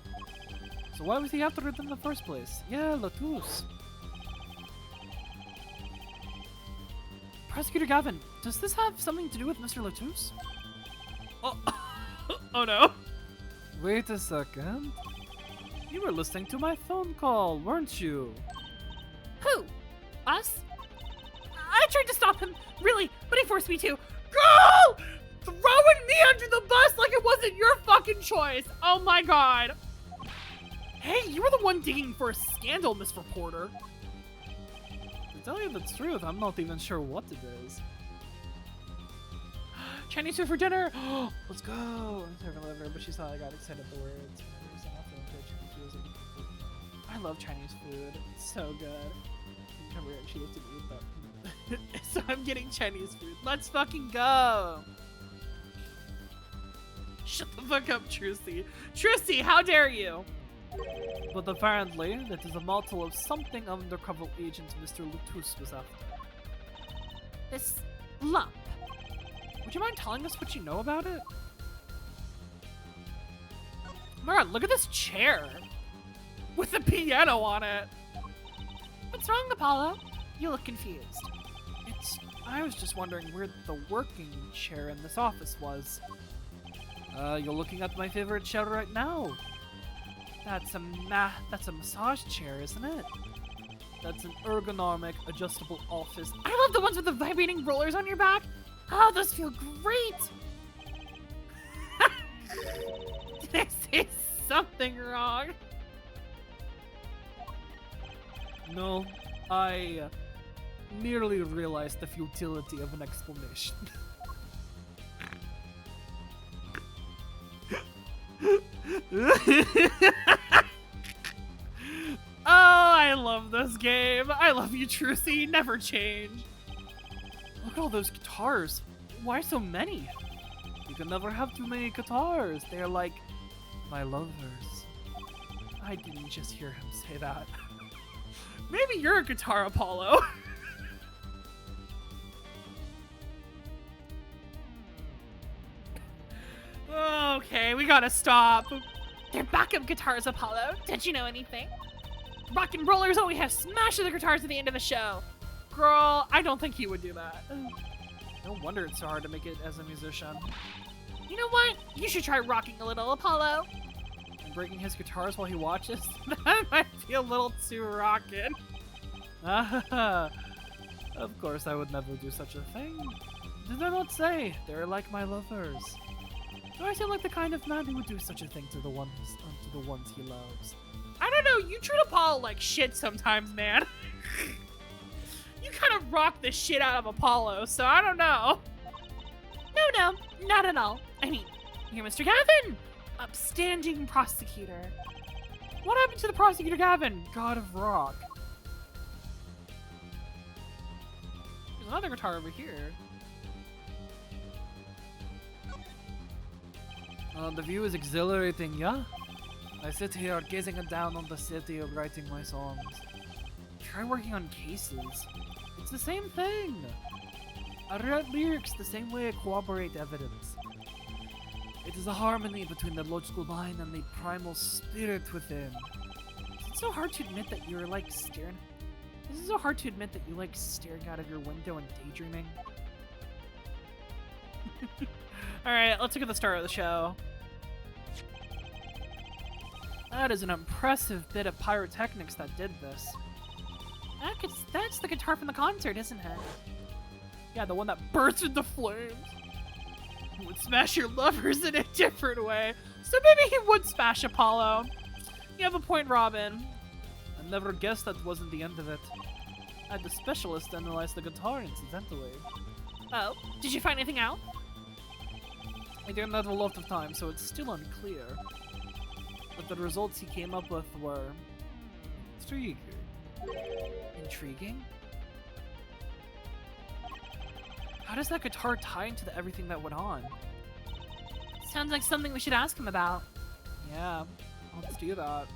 So why was he after it in the first place? Yeah, Latouche. Prosecutor Gavin, does this have something to do with Mr. Latouche? Oh, oh no. Wait a second. You were listening to my phone call, weren't you? Who? Us? I tried to stop him, really, but he forced me to. Girl! Throwing me under the bus like it wasn't your fucking choice. Oh my god. Hey, you were the one digging for a scandal, Miss Reporter. To tell you the truth, I'm not even sure what it is. Chinese food for dinner. Let's go! I'm serving liver, but she thought I got excited at the words. I love Chinese food. It's so good. Remember, she looked at me with that. So I'm getting Chinese food. Let's fucking go. Shut the fuck up, Trusty. Trusty, how dare you? But apparently, that is a model of something undercover agent Mr. Latouche was after. This lump. Would you mind telling us what you know about it? Oh my god, look at this chair. With a piano on it. What's wrong, Apollo? You look confused. I was just wondering where the working chair in this office was. You're looking at my favorite chair right now. That's a massage chair, isn't it? That's an ergonomic, adjustable office. I love the ones with the vibrating rollers on your back. Oh, those feel great. Did I say something wrong? No, I merely realized the futility of an explanation. Oh, I love this game. I love you, Trucy. Never change. Look at all those guitars. Why so many? You can never have too many guitars. They're like my lovers. I didn't just hear him say that. Maybe you're a guitar, Apollo. Okay, we gotta stop. They're backup guitars, Apollo. Did you know anything? Rock and rollers only have smash of the guitars at the end of the show. Girl, I don't think he would do that. No wonder it's so hard to make it as a musician. You know what? You should try rocking a little, Apollo. And breaking his guitars while he watches? That might be a little too rockin'. Of course I would never do such a thing. Did I not say they're like my lovers? Do I seem like the kind of man who would do such a thing to the ones he loves? I don't know, you treat Apollo like shit sometimes, man. You kind of rock the shit out of Apollo, so I don't know. No, not at all. I mean, you're Mr. Gavin, upstanding prosecutor. What happened to the prosecutor Gavin, god of rock? There's another guitar over here. The view is exhilarating, yeah? I sit here gazing down on the city of writing my songs. Try working on cases. It's the same thing. I write lyrics the same way I corroborate evidence. It is a harmony between the logical mind and the primal spirit within. Is it so hard to admit that you're like staring? Is it so hard to admit that you like staring out of your window and daydreaming? Alright, let's look at the start of the show. That is an impressive bit of pyrotechnics that did this. That's the guitar from the concert, isn't it? Yeah, the one that bursts into flames. He would smash your lovers in a different way. So maybe he would smash Apollo. You have a point, Robin. I never guessed that wasn't the end of it. I had the specialist analyze the guitar incidentally. Oh, did you find anything out? I didn't have a lot of time, so it's still unclear. But the results he came up with were intriguing. Intriguing? How does that guitar tie into everything that went on? Sounds like something we should ask him about. Yeah, let's do that.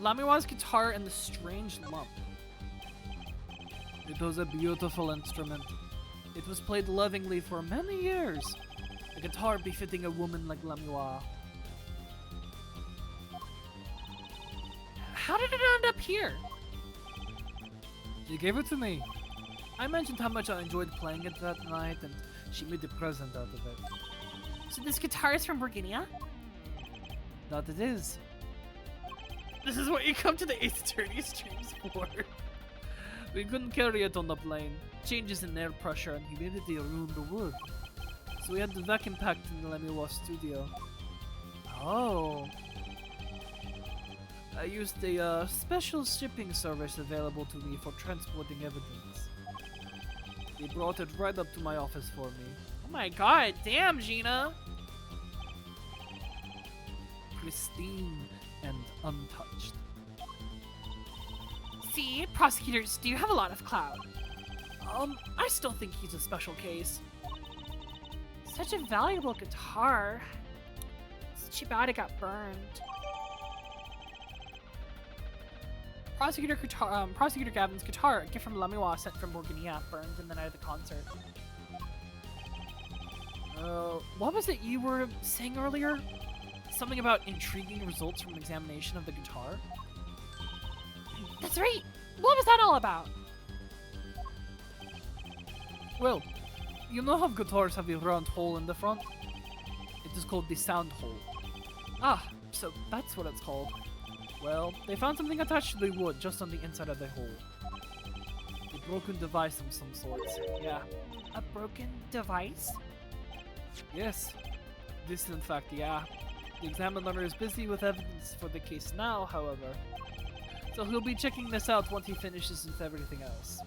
Lamiroir's guitar and the strange lump. It was a beautiful instrument. It was played lovingly for many years. A guitar befitting a woman like LAMIRIOR. How did it end up here? She gave it to me. I mentioned how much I enjoyed playing it that night, and she made a present out of it. So this guitar is from Borginia? That it is. This is what you come to the Ace Attorney streams for. We couldn't carry it on the plane. Changes in air pressure and humidity ruined the wood. So we had to vacuum pack it in the LAMIRIOR studio. Oh. I used a special shipping service available to me for transporting evidence. They brought it right up to my office for me. Oh my god, damn, Gina. Pristine and untouched. See, prosecutors do have a lot of clout. I still think he's a special case. Such a valuable guitar. It's too bad it got burned. Prosecutor Gavin's guitar, a gift from LAMIRIOR sent from Borginia, burned in the night of the concert. What was it you were saying earlier? Something about intriguing results from an examination of the guitar? That's right! What was that all about? Well, you know how guitars have a round hole in the front? It is called the sound hole. Ah, so that's what it's called. Well, they found something attached to the wood just on the inside of the hole. A broken device of some sorts. Yeah. A broken device? Yes. This, in fact, yeah. The examiner is busy with evidence for the case now, however. So he'll be checking this out once he finishes with everything else.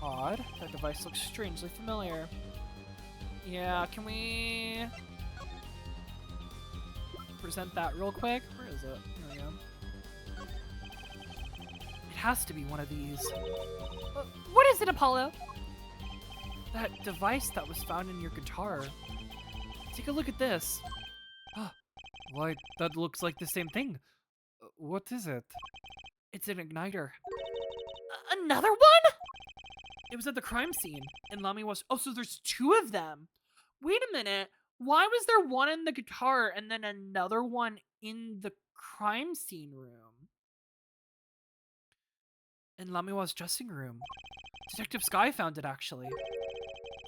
Odd. That device looks strangely familiar. Yeah, can we present that real quick? Where is it? Here we go. It has to be one of these. What is it, Apollo? That device that was found in your guitar. Take a look at this. Why, that looks like the same thing. What is it? It's an igniter. Another one? It was at the crime scene, and Lamy was. Oh, so there's two of them. Wait a minute. Why was there one in the guitar and then another one in the crime scene room? In Lamiwa's dressing room. Detective Sky found it actually.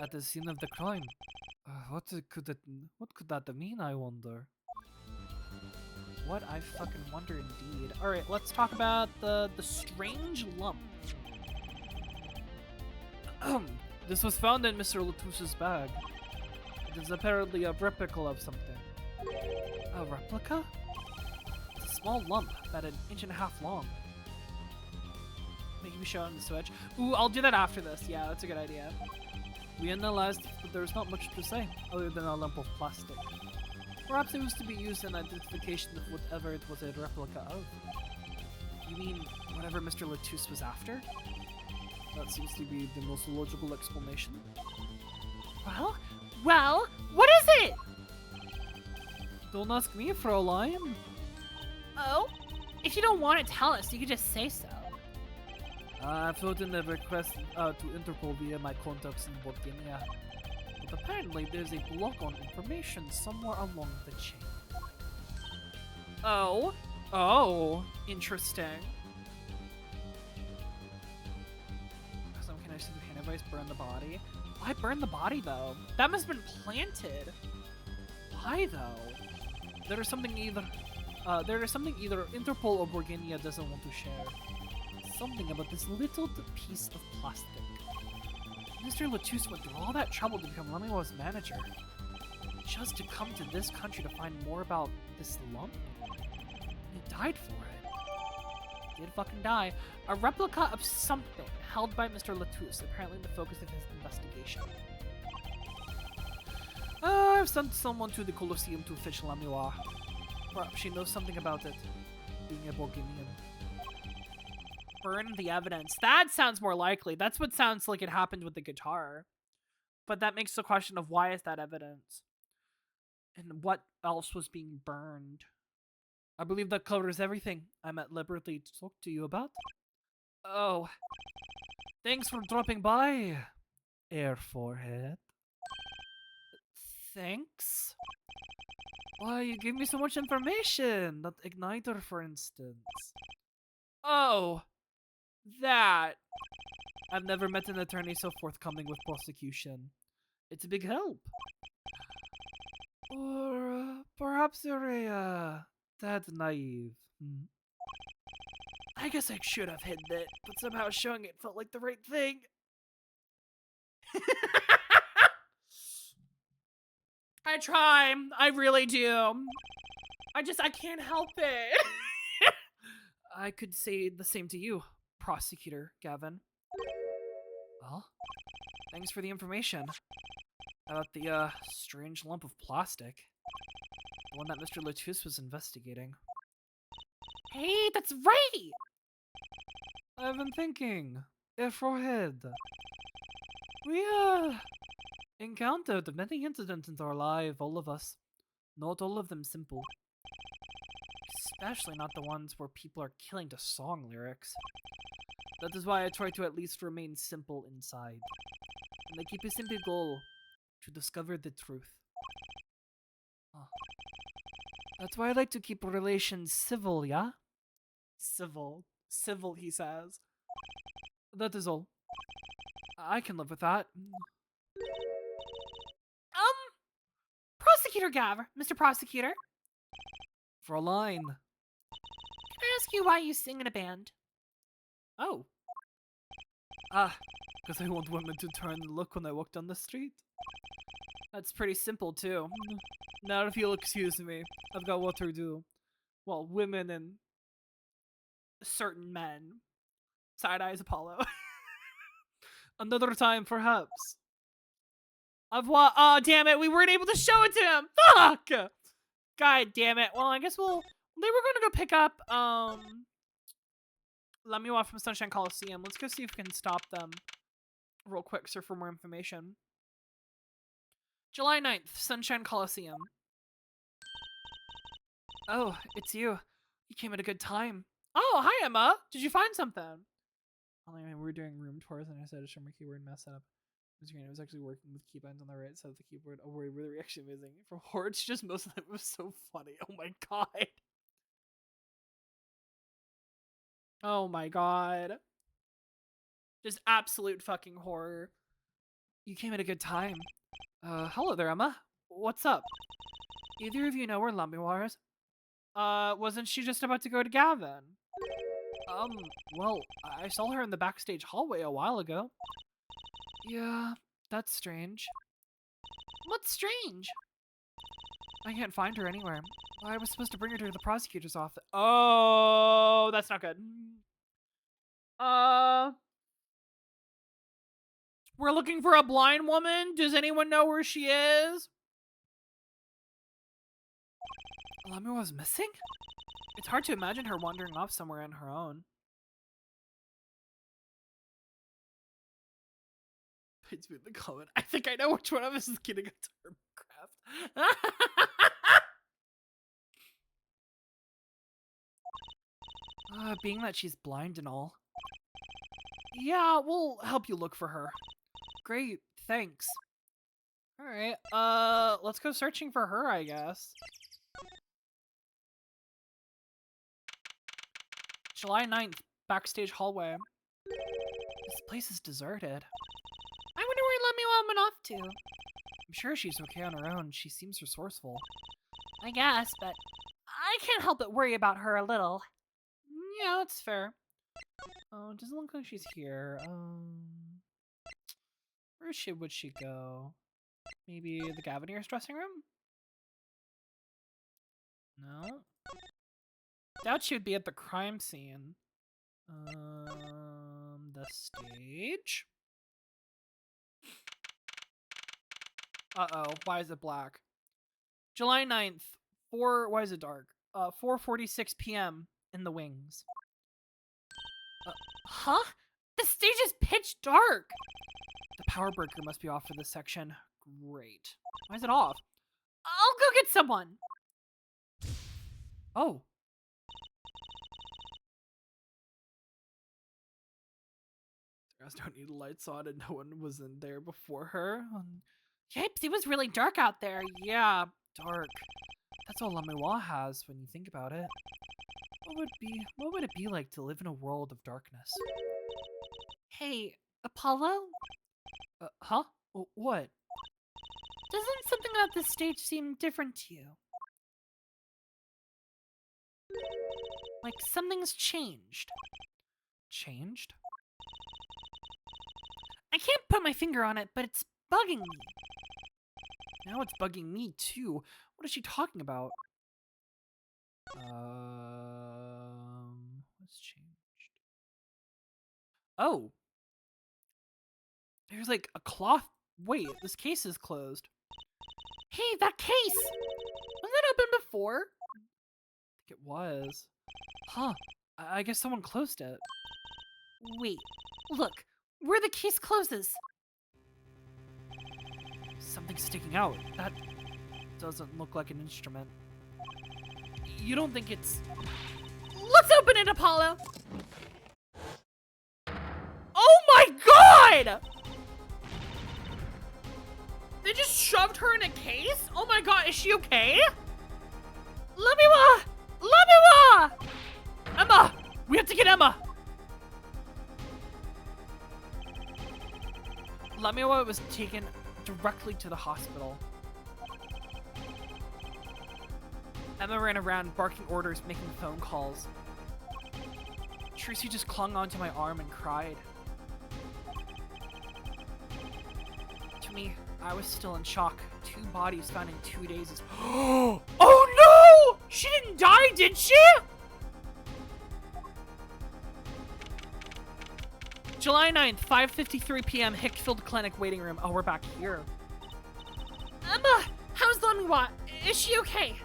At the scene of the crime. What could that mean, I wonder? What I fucking wonder indeed. Alright, let's talk about the strange lump. This was found in Mr. Latus's bag. It is apparently a replica of something. A replica? It's a small lump, about 1.5 inches long. Maybe show on the Switch. Ooh, I'll do that after this. Yeah, that's a good idea. We analyzed, but there's not much to say, other than a lump of plastic. Perhaps it was to be used in identification of whatever it was a replica of. You mean whatever Mr. Latus was after? That seems to be the most logical explanation. Well, what is it? Don't ask me, Fraulein. Oh? If you don't want to tell us, you could just say so. I've put in a request to Interpol via my contacts in Borginian. But apparently there's a block on information somewhere along the chain. Oh, interesting. Some connection to hand advice, burn the body. Why burn the body though? That must have been planted. Why though? There is something either Interpol or Borginia doesn't want to share. Something about this little piece of plastic. Mr. Latus went through all that trouble to become Lamiwa's manager. Just to come to this country to find more about this lump? He died for it. He did fucking die. A replica of something held by Mr. Latus, apparently the focus of his investigation. I've sent someone to the Colosseum to fish LAMIRIOR. Perhaps she knows something about it, being a Borginian. Burn the evidence. That sounds more likely. That's what sounds like it happened with the guitar. But that makes the question of why is that evidence? And what else was being burned? I believe that covers everything I'm at liberty to talk to you about. Oh. Thanks for dropping by, Air Forehead. Thanks? Why, you gave me so much information. That igniter, for instance. Oh, that. I've never met an attorney so forthcoming with prosecution. It's a big help. Or perhaps you're a tad naive. I guess I should have hidden it, but somehow showing it felt like the right thing. I try. I really do. I can't help it. I could say the same to you, Prosecutor Gavin. Well, thanks for the information about the strange lump of plastic. The one that Mr. Latus was investigating. Hey, that's right. I've been thinking, Air Forehead. We, encountered many incidents in our life, all of us. Not all of them simple. Especially not the ones where people are killing to song lyrics. That is why I try to at least remain simple inside. And I keep a simple goal, to discover the truth. That's why I like to keep relations civil, yeah? Civil. Civil, he says. That is all. I can live with that. Prosecutor Gav, Mr. Prosecutor, For a line. can I ask you why you sing in a band? Oh. Because I want women to turn and look when I walk down the street. That's pretty simple, too. Now, if you'll excuse me, I've got what to do. Well, women and Certain men. Side eyes Apollo. another time, perhaps. Oh, damn it. We weren't able to show it to him. Fuck. God damn it. Well, I guess they were going to go pick up, LAMIRIOR from Sunshine Coliseum. Let's go see if we can stop them real quick, sir, for more information. July 9th, Sunshine Coliseum. Oh, it's you. You came at a good time. Oh, hi, Emma. Did you find something? Only we were doing room tours and I said to show my keyboard mess up. It was actually working with keybinds on the right side of the keyboard. Oh, we're really actually amazing. For horror, it's just most of it was so funny. Oh my god. Oh my god. Just absolute fucking horror. You came at a good time. Hello there, Emma. What's up? Either of you know where LAMIRIOR is? Wasn't she just about to go to Gavin? Well, I saw her in the backstage hallway a while ago. Yeah, that's strange. What's strange? I can't find her anywhere. I was supposed to bring her to the prosecutor's office. Oh, that's not good. We're looking for a blind woman. Does anyone know where she is? LAMIRIOR was missing? It's hard to imagine her wandering off somewhere on her own. It's been the comment. I think I know which one of us is getting a Turbograft. Being that she's blind and all. Yeah, we'll help you look for her. Great, thanks. Alright, let's go searching for her, I guess. July 9th, backstage hallway. This place is deserted. I wonder where LAMIRIOR went off to. I'm sure she's okay on her own. She seems resourceful. I guess, but I can't help but worry about her a little. Yeah, that's fair. Oh, it doesn't look like she's here. Where would she go? Maybe the Gavanier's dressing room? No. Doubt she would be at the crime scene. The stage? Uh-oh, why is it black? July 9th, why is it dark? 4:46 p.m. in the wings. Huh? The stage is pitch dark! The power breaker must be off for this section. Great. Why is it off? I'll go get someone! Guys don't need lights on and no one was in there before her. Yipes, it was really dark out there. Yeah, dark. That's all LAMIRIOR has when you think about it. What would it be like to live in a world of darkness? Hey, Apollo? Huh? What? Doesn't something about this stage seem different to you? Like something's changed. Changed? I can't put my finger on it, but it's bugging me. Now it's bugging me too. What is she talking about? What's changed? Oh! There's like a cloth. Wait, this case is closed. Hey, that case! Was that open before? I think it was. Huh. I guess someone closed it. Wait, look, where the case closes. Something's sticking out. That doesn't look like an instrument. You don't think it's... Let's open it, Apollo! Oh my god! They just shoved her in a case? Oh my god, is she okay? LAMIRIOR! LAMIRIOR! Emma! We have to get Emma! LAMIRIOR was taken directly to the hospital. Emma ran around barking orders, making phone calls. Tracy just clung onto my arm and cried. To me, I was still in shock. 2 bodies found in 2 days is— Oh no! She didn't die, did she? July 9th, 5:53 p.m., Hickfield Clinic waiting room. Oh, we're back here. Emma, how's LAMIRIOR? Is she okay?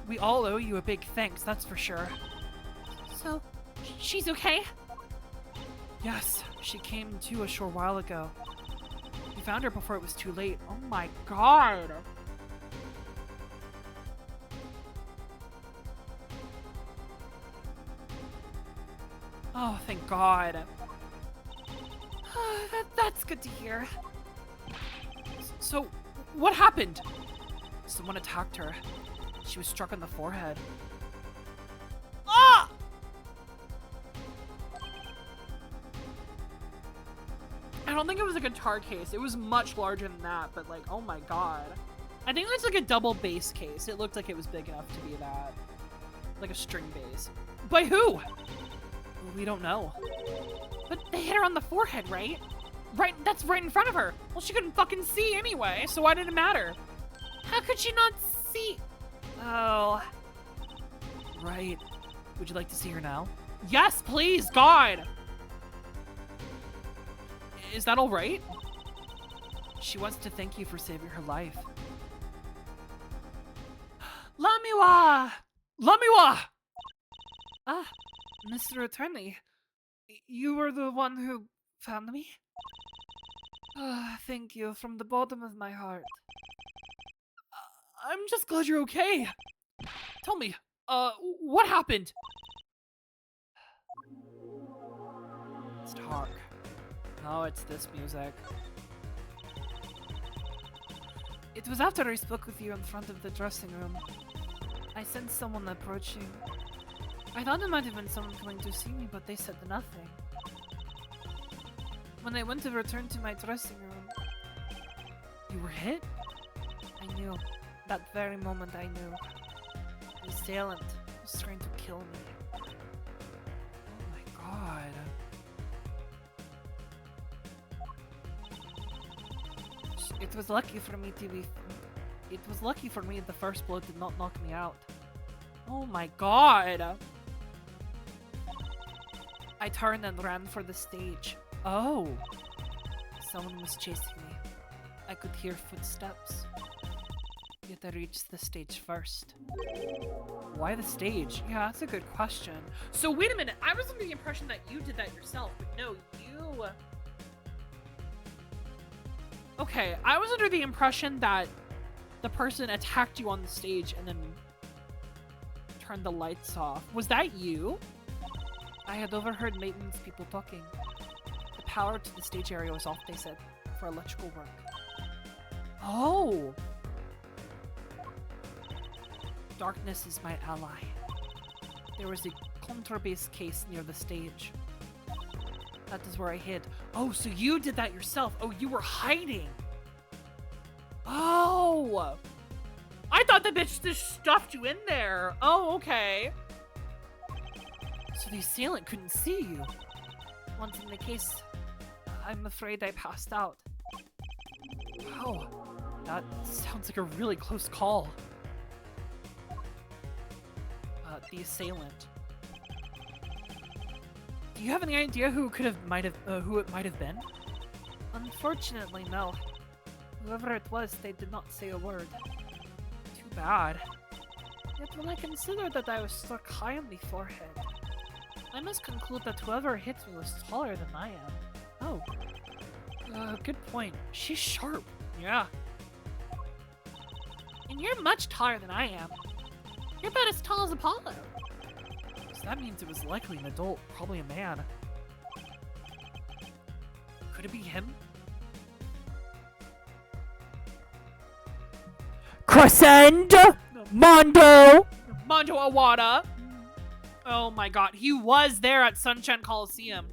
We all owe you a big thanks, that's for sure. So, she's okay? Yes, she came to a short while ago. We found her before it was too late. Oh my god. Oh, thank God. That's good to hear. So, what happened? Someone attacked her. She was struck on the forehead. Ah! I don't think it was a guitar case. It was much larger than that, but like, oh my god. I think that's like a double bass case. It looked like it was big enough to be that. Like a string bass. By who? We don't know. But they hit her on the forehead, right? Right, that's right in front of her. Well, she couldn't fucking see anyway, so why did it matter? How could she not see? Oh. Right. Would you like to see her now? Yes, please, God! Is that all right? She wants to thank you for saving her life. LAMIRIOR! LAMIRIOR! Ah, Mr. Attorney, you were the one who found me? Thank you from the bottom of my heart. I'm just glad you're okay. Tell me, what happened? It's dark. Oh, it's this music. It was after I spoke with you in front of the dressing room. I sensed someone approaching. I thought it might have been someone coming to see me, but they said nothing. When I went to return to my dressing room, You were hit? I knew. That very moment I knew. The assailant was trying to kill me. Oh my god. It was lucky for me to be... It was lucky for me the first blow did not knock me out. Oh my god. I turned and ran for the stage. Oh. Someone was chasing me. I could hear footsteps. Yet I reached the stage first. Why the stage? Yeah, that's a good question. So wait a minute, I was under the impression that you did that yourself, but no, you... Okay, I was under the impression that the person attacked you on the stage and then turned the lights off. Was that you? I had overheard maintenance people talking. The power to the stage area was off, they said, for electrical work. Oh. Darkness is my ally. There was a contrabass case near the stage. That is where I hid. Oh, so you did that yourself. Oh, you were hiding. Oh. I thought the bitch just stuffed you in there. Oh, okay. So the assailant couldn't see you. Once in the case, I'm afraid I passed out. Wow. That sounds like a really close call. The assailant. Do you have any idea who it might have been? Unfortunately, no. Whoever it was, they did not say a word. Too bad. Yet when I consider that I was struck high on the forehead, I must conclude that whoever hit me was taller than I am. Oh. Good point. She's sharp. Yeah. And you're much taller than I am. You're about as tall as Apollo. So that means it was likely an adult, probably a man. Could it be him? Crescendo! Mondo Awada. Oh my god, he was there at Sunshine Coliseum.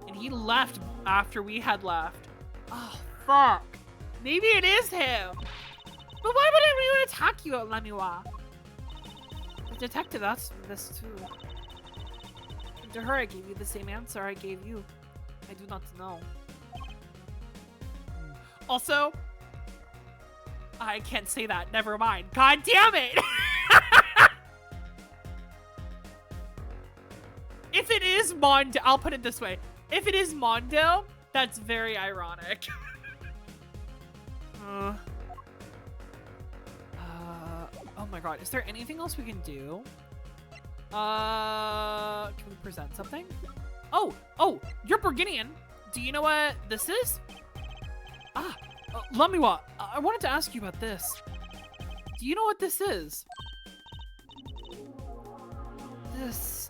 And he left after we had left. Oh, fuck. Maybe it is him. But why would anyone attack you at LAMIRIOR? The detective asked me this too. And to her, I gave you the same answer I gave you. I do not know. Also, I can't say that. Never mind. God damn it! If it is Mondo, I'll put it this way. If it is Mondo, that's very ironic. Oh my god, is there anything else we can do? Can we present something? Oh, you're Borginian. Do you know what this is? LAMIRIOR, I wanted to ask you about this. Do you know what this is? This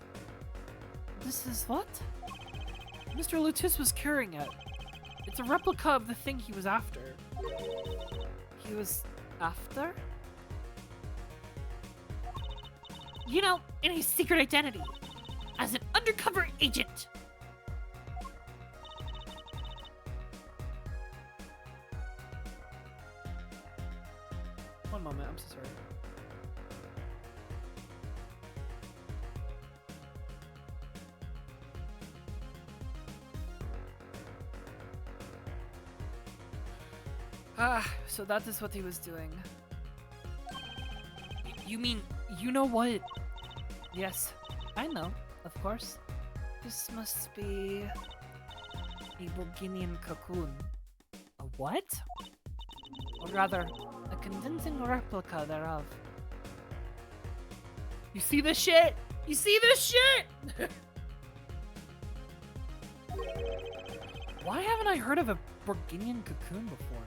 is what? Mr. Lutis was carrying it. It's a replica of the thing he was after. He was after? You know, in his secret identity. As an undercover agent. One moment, I'm so sorry. So that is what he was doing. You mean, you know what? Yes, I know, of course. This must be a Borginian cocoon. A what? Or rather, a condensing replica thereof. You see this shit? You see this shit? Why haven't I heard of a Borginian cocoon before?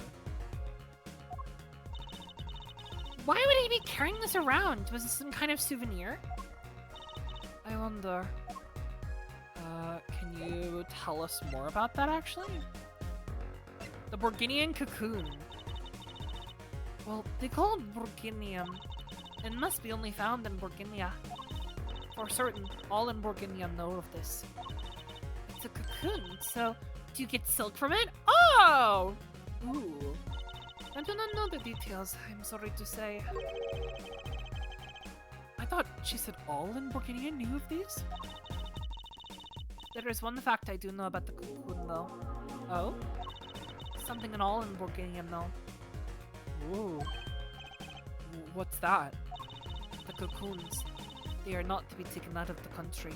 Why would he be carrying this around? Was this some kind of souvenir? I wonder. Can you tell us more about that, actually? The Borginian cocoon. Well, they call it Borginian. It must be only found in Borginia. For certain, all in Borginia know of this. It's a cocoon, so do you get silk from it? Oh! Ooh. I do not know the details, I'm sorry to say. I thought she said all in Borginia knew of these? There is one fact I do know about the cocoon, though. Oh? Something and all in Borginia know. Ooh. What's that? The cocoons. They are not to be taken out of the country.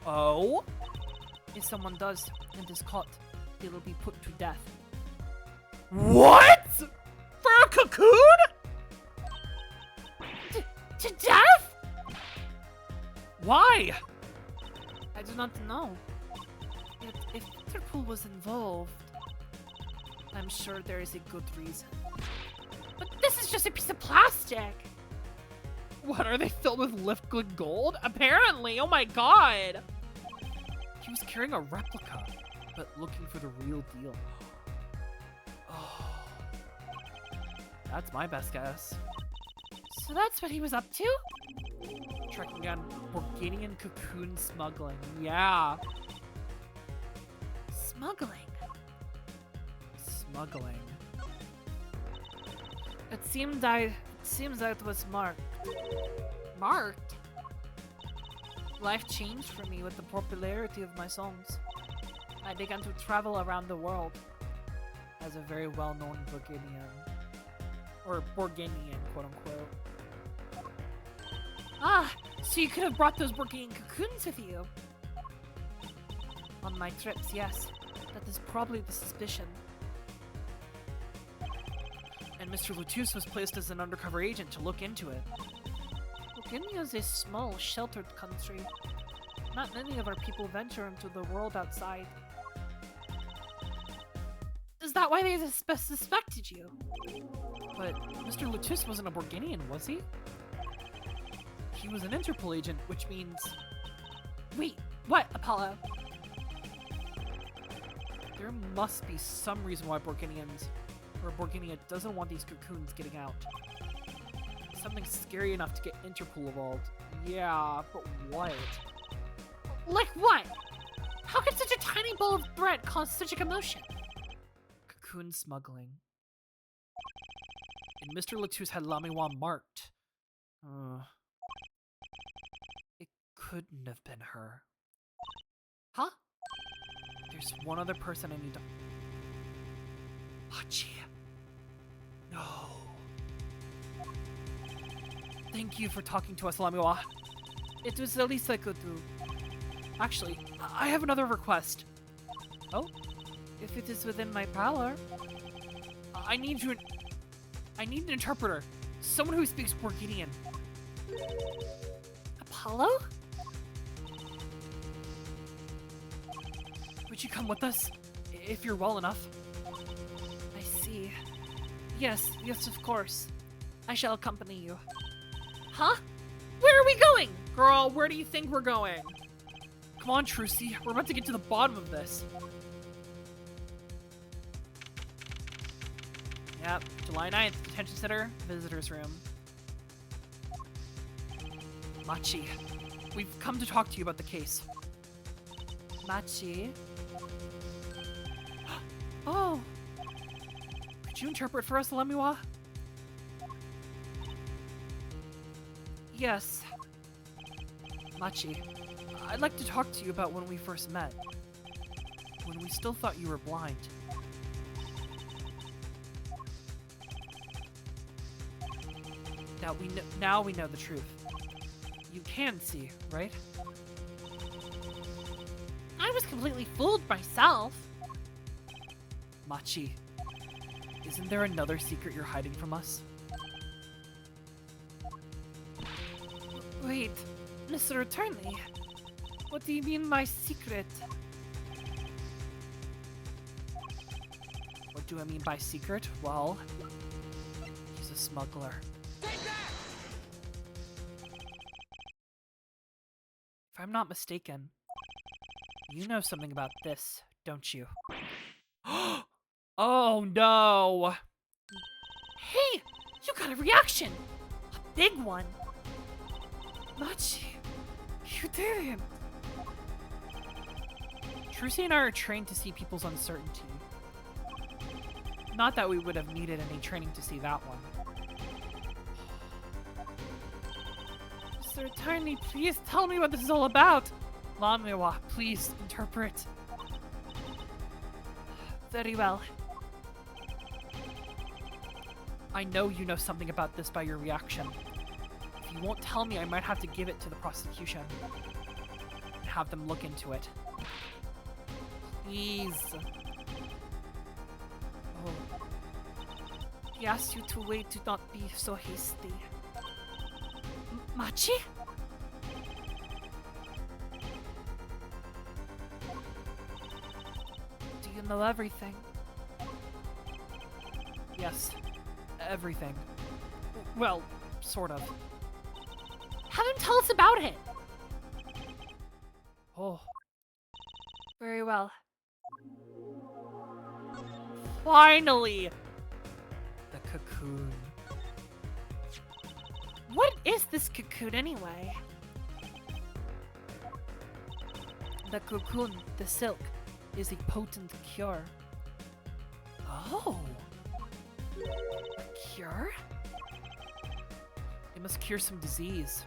Oh? If someone does and is caught, they will be put to death. What? For a cocoon? To death? Why? I do not know. Yet, if Interpol was involved, I'm sure there is a good reason. But this is just a piece of plastic. What, are they filled with liquid gold? Apparently, oh my god! He was carrying a replica, but looking for the real deal. Oh, that's my best guess. So that's what he was up to? Tracking down Borginian Cocoon smuggling. Yeah. Smuggling. Smuggling. It seems that it was marked. Marked? Life changed for me with the popularity of my songs. I began to travel around the world As a very well-known Borginian. Or Borginian, quote-unquote. Ah, so you could have brought those Borginian cocoons with you. On my trips, yes. That is probably the suspicion. And Mr. Lutus was placed as an undercover agent to look into it. Borginia is a small, sheltered country. Not many of our people venture into the world outside. Is that why they suspected you? But Mr. Lutus wasn't a Borginian, was he? He was an Interpol agent, which means... Wait, what, Apollo? There must be some reason why Borginians, or Borginia doesn't want these cocoons getting out. Something scary enough to get Interpol involved. Yeah, but what? Like what? How could such a tiny ball of thread cause such a commotion? Cocoon smuggling. And Mr. Lutus had LAMIRIOR marked. It couldn't have been her. Huh? There's one other person I need to... Hachi. No. Thank you for talking to us, LAMIRIOR. It was the least I could do. Actually, I have another request. Oh? If it is within my power. I need an interpreter. Someone who speaks Borginian. Apollo? Would you come with us? If you're well enough. I see. Yes, of course. I shall accompany you. Huh? Where are we going? Girl, where do you think we're going? Come on, Trucy. We're about to get to the bottom of this. Yep, July 9th, detention center, visitor's room. Machi, we've come to talk to you about the case. Machi? Oh! Could you interpret for us, LAMIRIOR? Yes. Machi, I'd like to talk to you about when we first met. When we still thought you were blind. Now we know the truth. You can see, right? I was completely fooled myself. Machi, isn't there another secret you're hiding from us? Wait, Mr. Attorney. What do you mean my secret? What do I mean by secret? Well, he's a smuggler. If I'm not mistaken, you know something about this, don't you? Oh no! Hey! You got a reaction! A big one! Machi, you did it! Trucy and I are trained to see people's uncertainty. Not that we would have needed any training to see that one. Mr. Attorney, please tell me what this is all about! LAMIRIOR, please interpret. Very well. I know you know something about this by your reaction. If you won't tell me, I might have to give it to the prosecution. And have them look into it. Please. Oh. He asked you to wait, do not be so hasty. Machi? Do you know everything? Yes. Everything. Well, sort of. Have him tell us about it. Oh, Very well. Finally! the cocoon. What is this cocoon anyway? The cocoon, the silk, is a potent cure. Oh. A cure? It must cure some disease.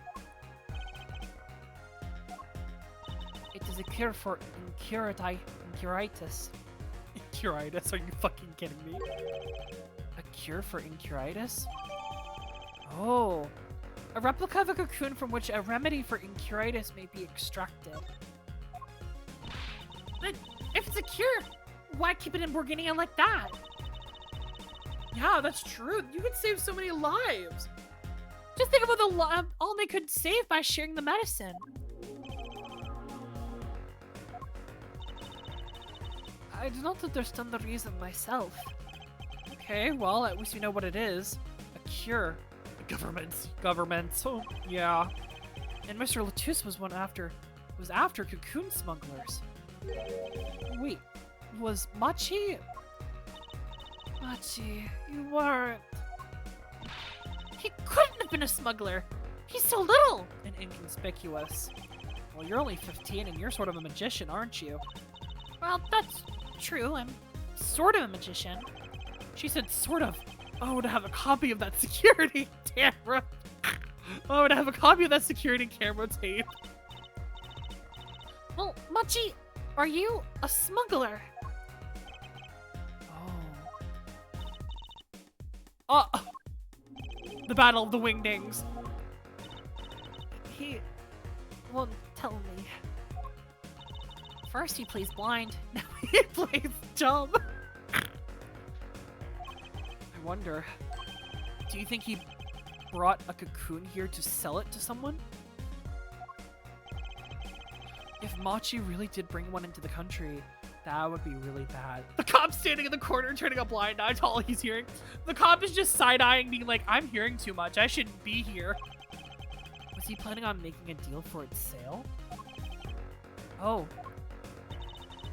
It is a cure for incuritis. Incuritis? Are you fucking kidding me? A cure for incuritis? Oh. A replica of a cocoon from which a remedy for incuritis may be extracted. But if it's a cure, why keep it in Borginian like that? Yeah, that's true. You could save so many lives. Just think about the all they could save by sharing the medicine. I do not understand the reason myself. Okay, well, at least we know what it is. A cure. Government. Oh, yeah. And Mr. Latus was after cocoon smugglers. Wait, was Machi? Machi, you weren't. He couldn't have been a smuggler. He's so little And inconspicuous. Well, you're only 15 and you're sort of a magician, aren't you? Well, that's true. I'm sort of a magician. She said sort of. Oh, to have a copy of that security camera. Oh, to have a copy of that security camera tape. Well, Machi, are you a smuggler? Oh. Oh, the Battle of the Wingdings. He won't tell me. First he plays blind, now He plays dumb. I wonder. Do you think he brought a cocoon here to sell it to someone? If Machi really did bring one into the country, that would be really bad. The cop's standing in the corner turning a blind eye to all he's hearing. The cop is just side-eyeing, being like, I'm hearing too much. I shouldn't be here. Was he planning on making a deal for its sale? Oh.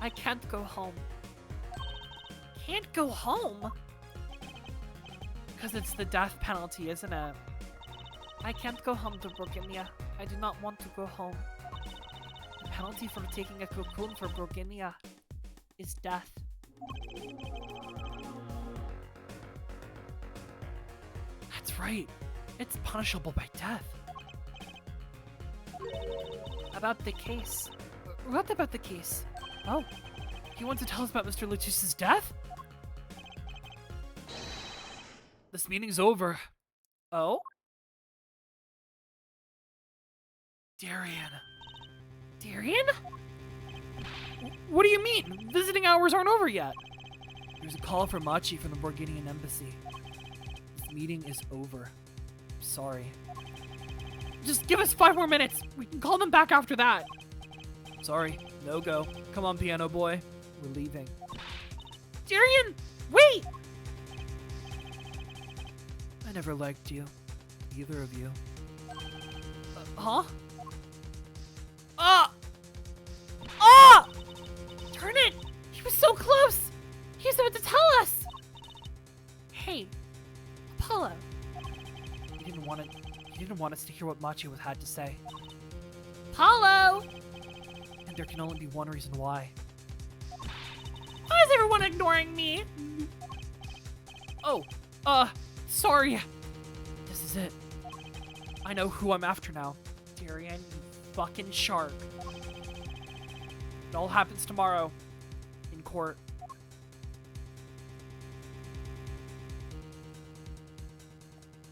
I can't go home. can't go home. Because it's the death penalty, isn't it? I can't go home to Borginia. I do not want to go home. The penalty for taking a cocoon for Borginia is death. That's right. It's punishable by death. About the case. What about the case? Oh, he wants to tell us about Mr. Lucius's death? This meeting's over. Oh? Darian. Darian? What do you mean? Visiting hours aren't over yet. There's a call for Machi from the Borginian embassy. This meeting is over. Sorry. Just give us 5 more minutes. We can call them back after that. Sorry. No go. Come on, piano boy. We're leaving. Darian, wait! I never liked you. Either of you. Huh? Ah! Ah! Turn it! He was so close! He was about to tell us! Hey, Apollo. He didn't want us to hear what Machi had to say. Apollo! And there can only be one reason why. Why is everyone ignoring me? Oh, sorry. This is it. I know who I'm after now. Darian, you fucking shark. It all happens tomorrow. In court.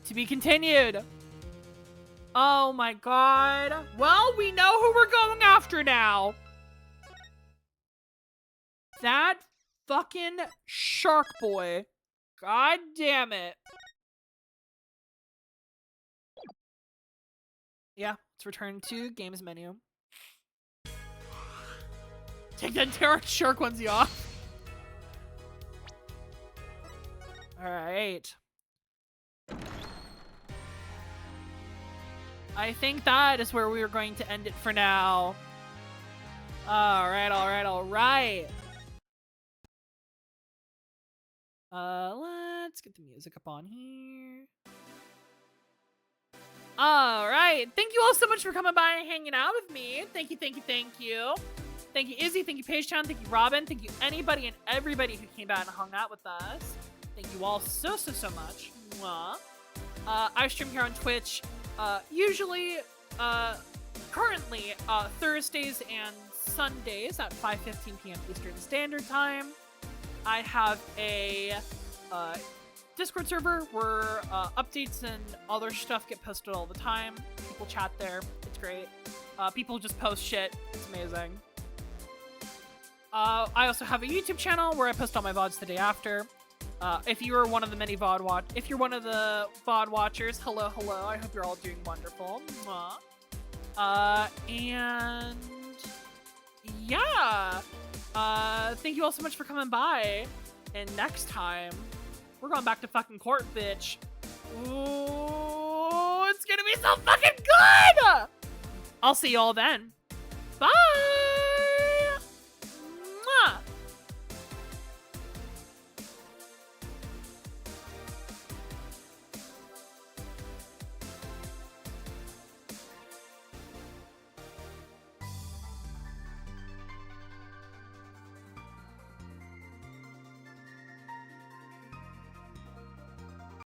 To be continued. Oh my god. Well, we know who we're going after now. That fucking shark boy. God damn it. Yeah, let's return to games menu. Take that Terra shark onesie off. Alright. I think that is where we are going to end it for now. Alright. Let's get the music up on here. Alright. Thank you all so much for coming by and hanging out with me. Thank you. Thank you, Izzy. Thank you, PageTown. Thank you, Robin. Thank you, anybody and everybody who came out and hung out with us. Thank you all so much. Mwah. I stream here on Twitch, usually, currently, Thursdays and Sundays at 5:15 p.m. Eastern Standard Time. I have a Discord server where updates and other stuff get posted all the time. People chat there. It's great. People just post shit. It's amazing. I also have a YouTube channel where I post all my VODs the day after. If you are one of the many if you're one of the VOD watchers, hello. I hope you're all doing wonderful. Mwah. And yeah. Thank you all so much for coming by. And next time, we're going back to fucking court, bitch. Ooh, it's gonna be so fucking good! I'll see you all then. Bye!